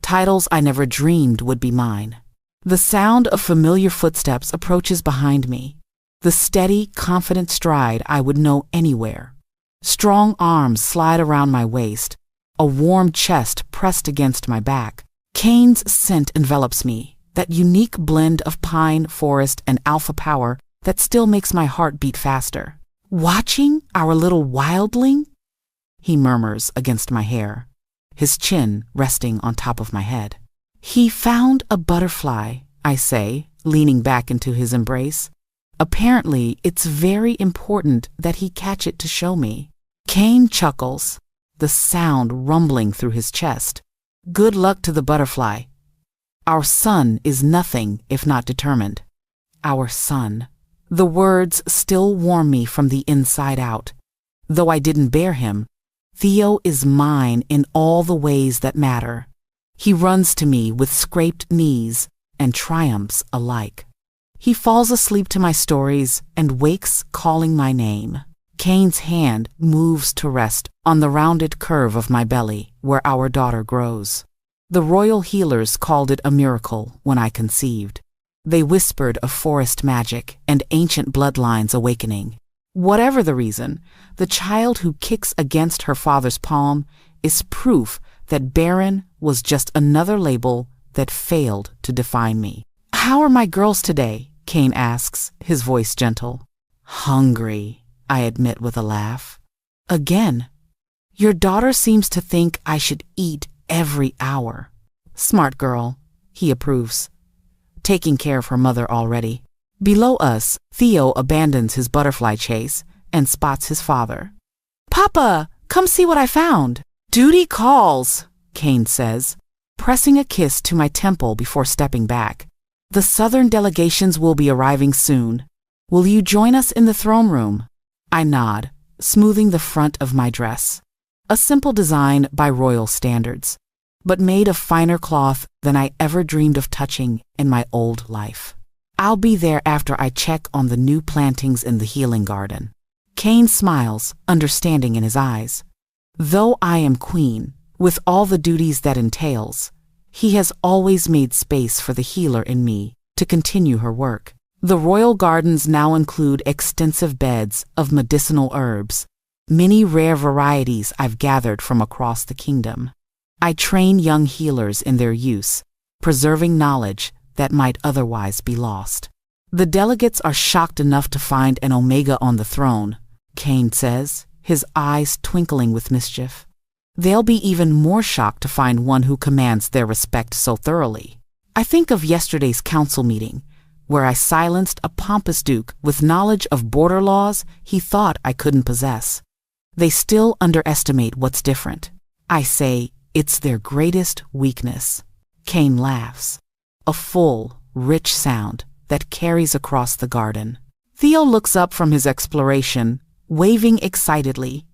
titles I never dreamed would be mine. The sound of familiar footsteps approaches behind me, the steady, confident stride I would know anywhere. Strong arms slide around my waist, a warm chest pressed against my back. Cain's scent envelops me, that unique blend of pine, forest, and alpha power that still makes my heart beat faster. "Watching our little wildling?" he murmurs against my hair, his chin resting on top of my head. "He found a butterfly," I say, leaning back into his embrace. "Apparently, it's very important that he catch it to show me." Cain chuckles, the sound rumbling through his chest. "Good luck to the butterfly. Our son is nothing if not determined." Our son. The words still warm me from the inside out. Though I didn't bear him, Theo is mine in all the ways that matter. He runs to me with scraped knees and triumphs alike. He falls asleep to my stories and wakes calling my name. Cain's hand moves to rest on the rounded curve of my belly where our daughter grows. The royal healers called it a miracle when I conceived. They whispered of forest magic and ancient bloodlines awakening. Whatever the reason, the child who kicks against her father's palm is proof that barren was just another label that failed to define me. "How are my girls today?" Cain asks, his voice gentle. "Hungry," I admit with a laugh. "Again? Your daughter seems to think I should eat every hour." "Smart girl," he approves, taking care of her mother already. Below us, Theo abandons his butterfly chase and spots his father. "Papa, come see what I found." "Duty calls," Cain says, pressing a kiss to my temple before stepping back. "The southern delegations will be arriving soon. Will you join us in the throne room?" I nod, smoothing the front of my dress. A simple design by royal standards, but made of finer cloth than I ever dreamed of touching in my old life. I'll be there after I check on the new plantings in the healing garden. Cain smiles, understanding in his eyes. Though I am queen, with all the duties that entails, he has always made space for the healer in me to continue her work. The royal gardens now include extensive beds of medicinal herbs, many rare varieties I've gathered from across the kingdom. I train young healers in their use, preserving knowledge that might otherwise be lost. The delegates are shocked enough to find an Omega on the throne, Cain says, his eyes twinkling with mischief. They'll be even more shocked to find one who commands their respect so thoroughly. I think of yesterday's council meeting, where I silenced a pompous duke with knowledge of border laws he thought I couldn't possess. They still underestimate what's different. I say it's their greatest weakness. Cain laughs, a full, rich sound that carries across the garden. Theo looks up from his exploration, waving excitedly.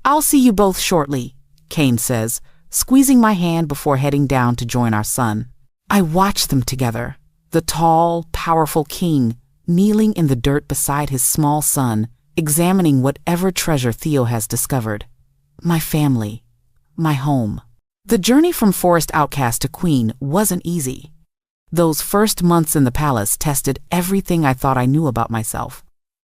"I'll see you both shortly," Cain says, squeezing my hand before heading down to join our son. I watch them together, the tall, powerful king kneeling in the dirt beside his small son, examining whatever treasure Theo has discovered. My family, my home. The journey from forest outcast to queen wasn't easy. Those first months in the palace tested everything I thought I knew about myself.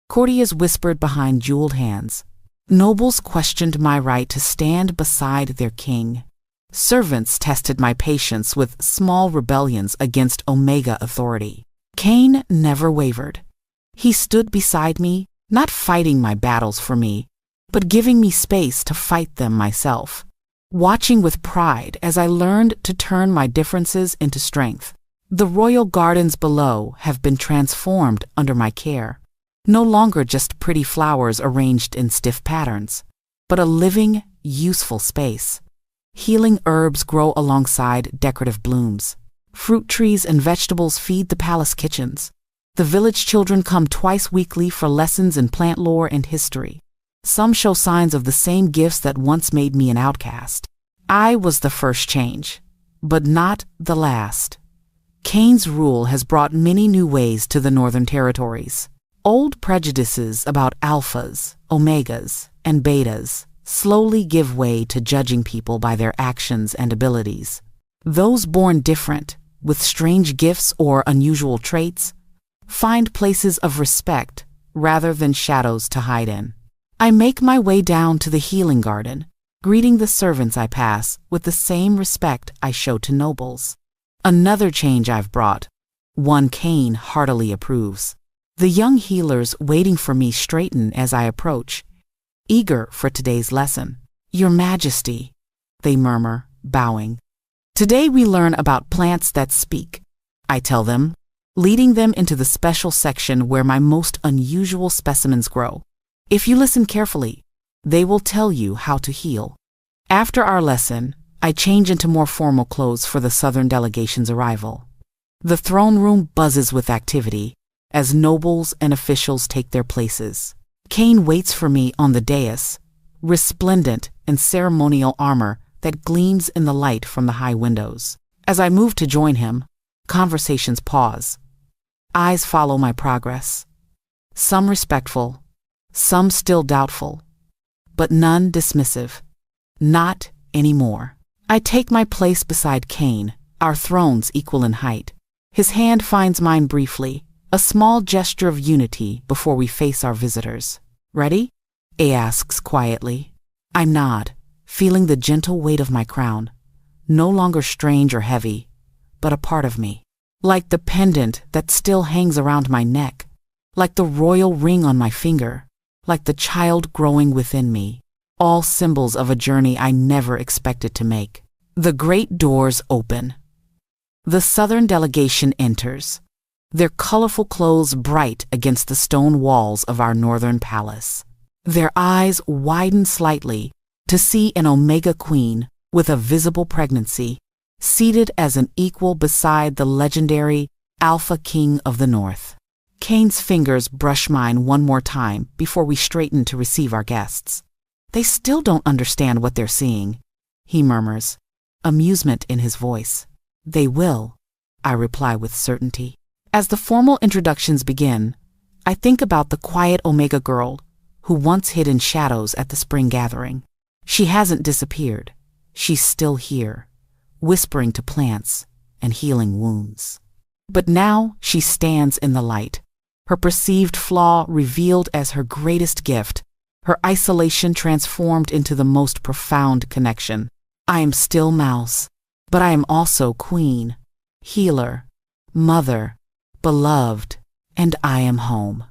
Courtiers whispered behind jeweled hands. Nobles questioned my right to stand beside their king. Servants tested my patience with small rebellions against Omega authority. Cain never wavered. He stood beside me, not fighting my battles for me, but giving me space to fight them myself, watching with pride as I learned to turn my differences into strength. The royal gardens below have been transformed under my care, no longer just pretty flowers arranged in stiff patterns, but a living, useful space. Healing herbs grow alongside decorative blooms. Fruit trees and vegetables feed the palace kitchens. The village children come twice weekly for lessons in plant lore and history. Some show signs of the same gifts that once made me an outcast. I was the first change, but not the last. Cain's rule has brought many new ways to the Northern Territories. Old prejudices about alphas, omegas, and betas slowly give way to judging people by their actions and abilities. Those born different, with strange gifts or unusual traits, find places of respect rather than shadows to hide in. I make my way down to the healing garden, greeting the servants I pass with the same respect I show to nobles. Another change I've brought, one Cain heartily approves. The young healers waiting for me straighten as I approach, eager for today's lesson. Your Majesty, they murmur, bowing. Today we learn about plants that speak, I tell them, leading them into the special section where my most unusual specimens grow. If you listen carefully, they will tell you how to heal. After our lesson, I change into more formal clothes for the Southern delegation's arrival. The throne room buzzes with activity as nobles and officials take their places. Cain waits for me on the dais, resplendent in ceremonial armor that gleams in the light from the high windows. As I move to join him, conversations pause. Eyes follow my progress. Some respectful, some still doubtful, but none dismissive. Not anymore. I take my place beside Cain, our thrones equal in height. His hand finds mine briefly, a small gesture of unity before we face our visitors. Ready? he asks quietly. I nod, feeling the gentle weight of my crown, no longer strange or heavy, but a part of me. Like the pendant that still hangs around my neck, like the royal ring on my finger, like the child growing within me, all symbols of a journey I never expected to make. The great doors open. The Southern delegation enters, their colorful clothes bright against the stone walls of our northern palace. Their eyes widen slightly to see an Omega Queen with a visible pregnancy, seated as an equal beside the legendary Alpha King of the North. Cain's fingers brush mine one more time before we straighten to receive our guests. They still don't understand what they're seeing, he murmurs, amusement in his voice. They will, I reply with certainty. As the formal introductions begin, I think about the quiet Omega girl who once hid in shadows at the spring gathering. She hasn't disappeared. She's still here, whispering to plants and healing wounds. But now she stands in the light, her perceived flaw revealed as her greatest gift, her isolation transformed into the most profound connection. I am still Mouse, but I am also Queen, Healer, Mother, Beloved, and I am home.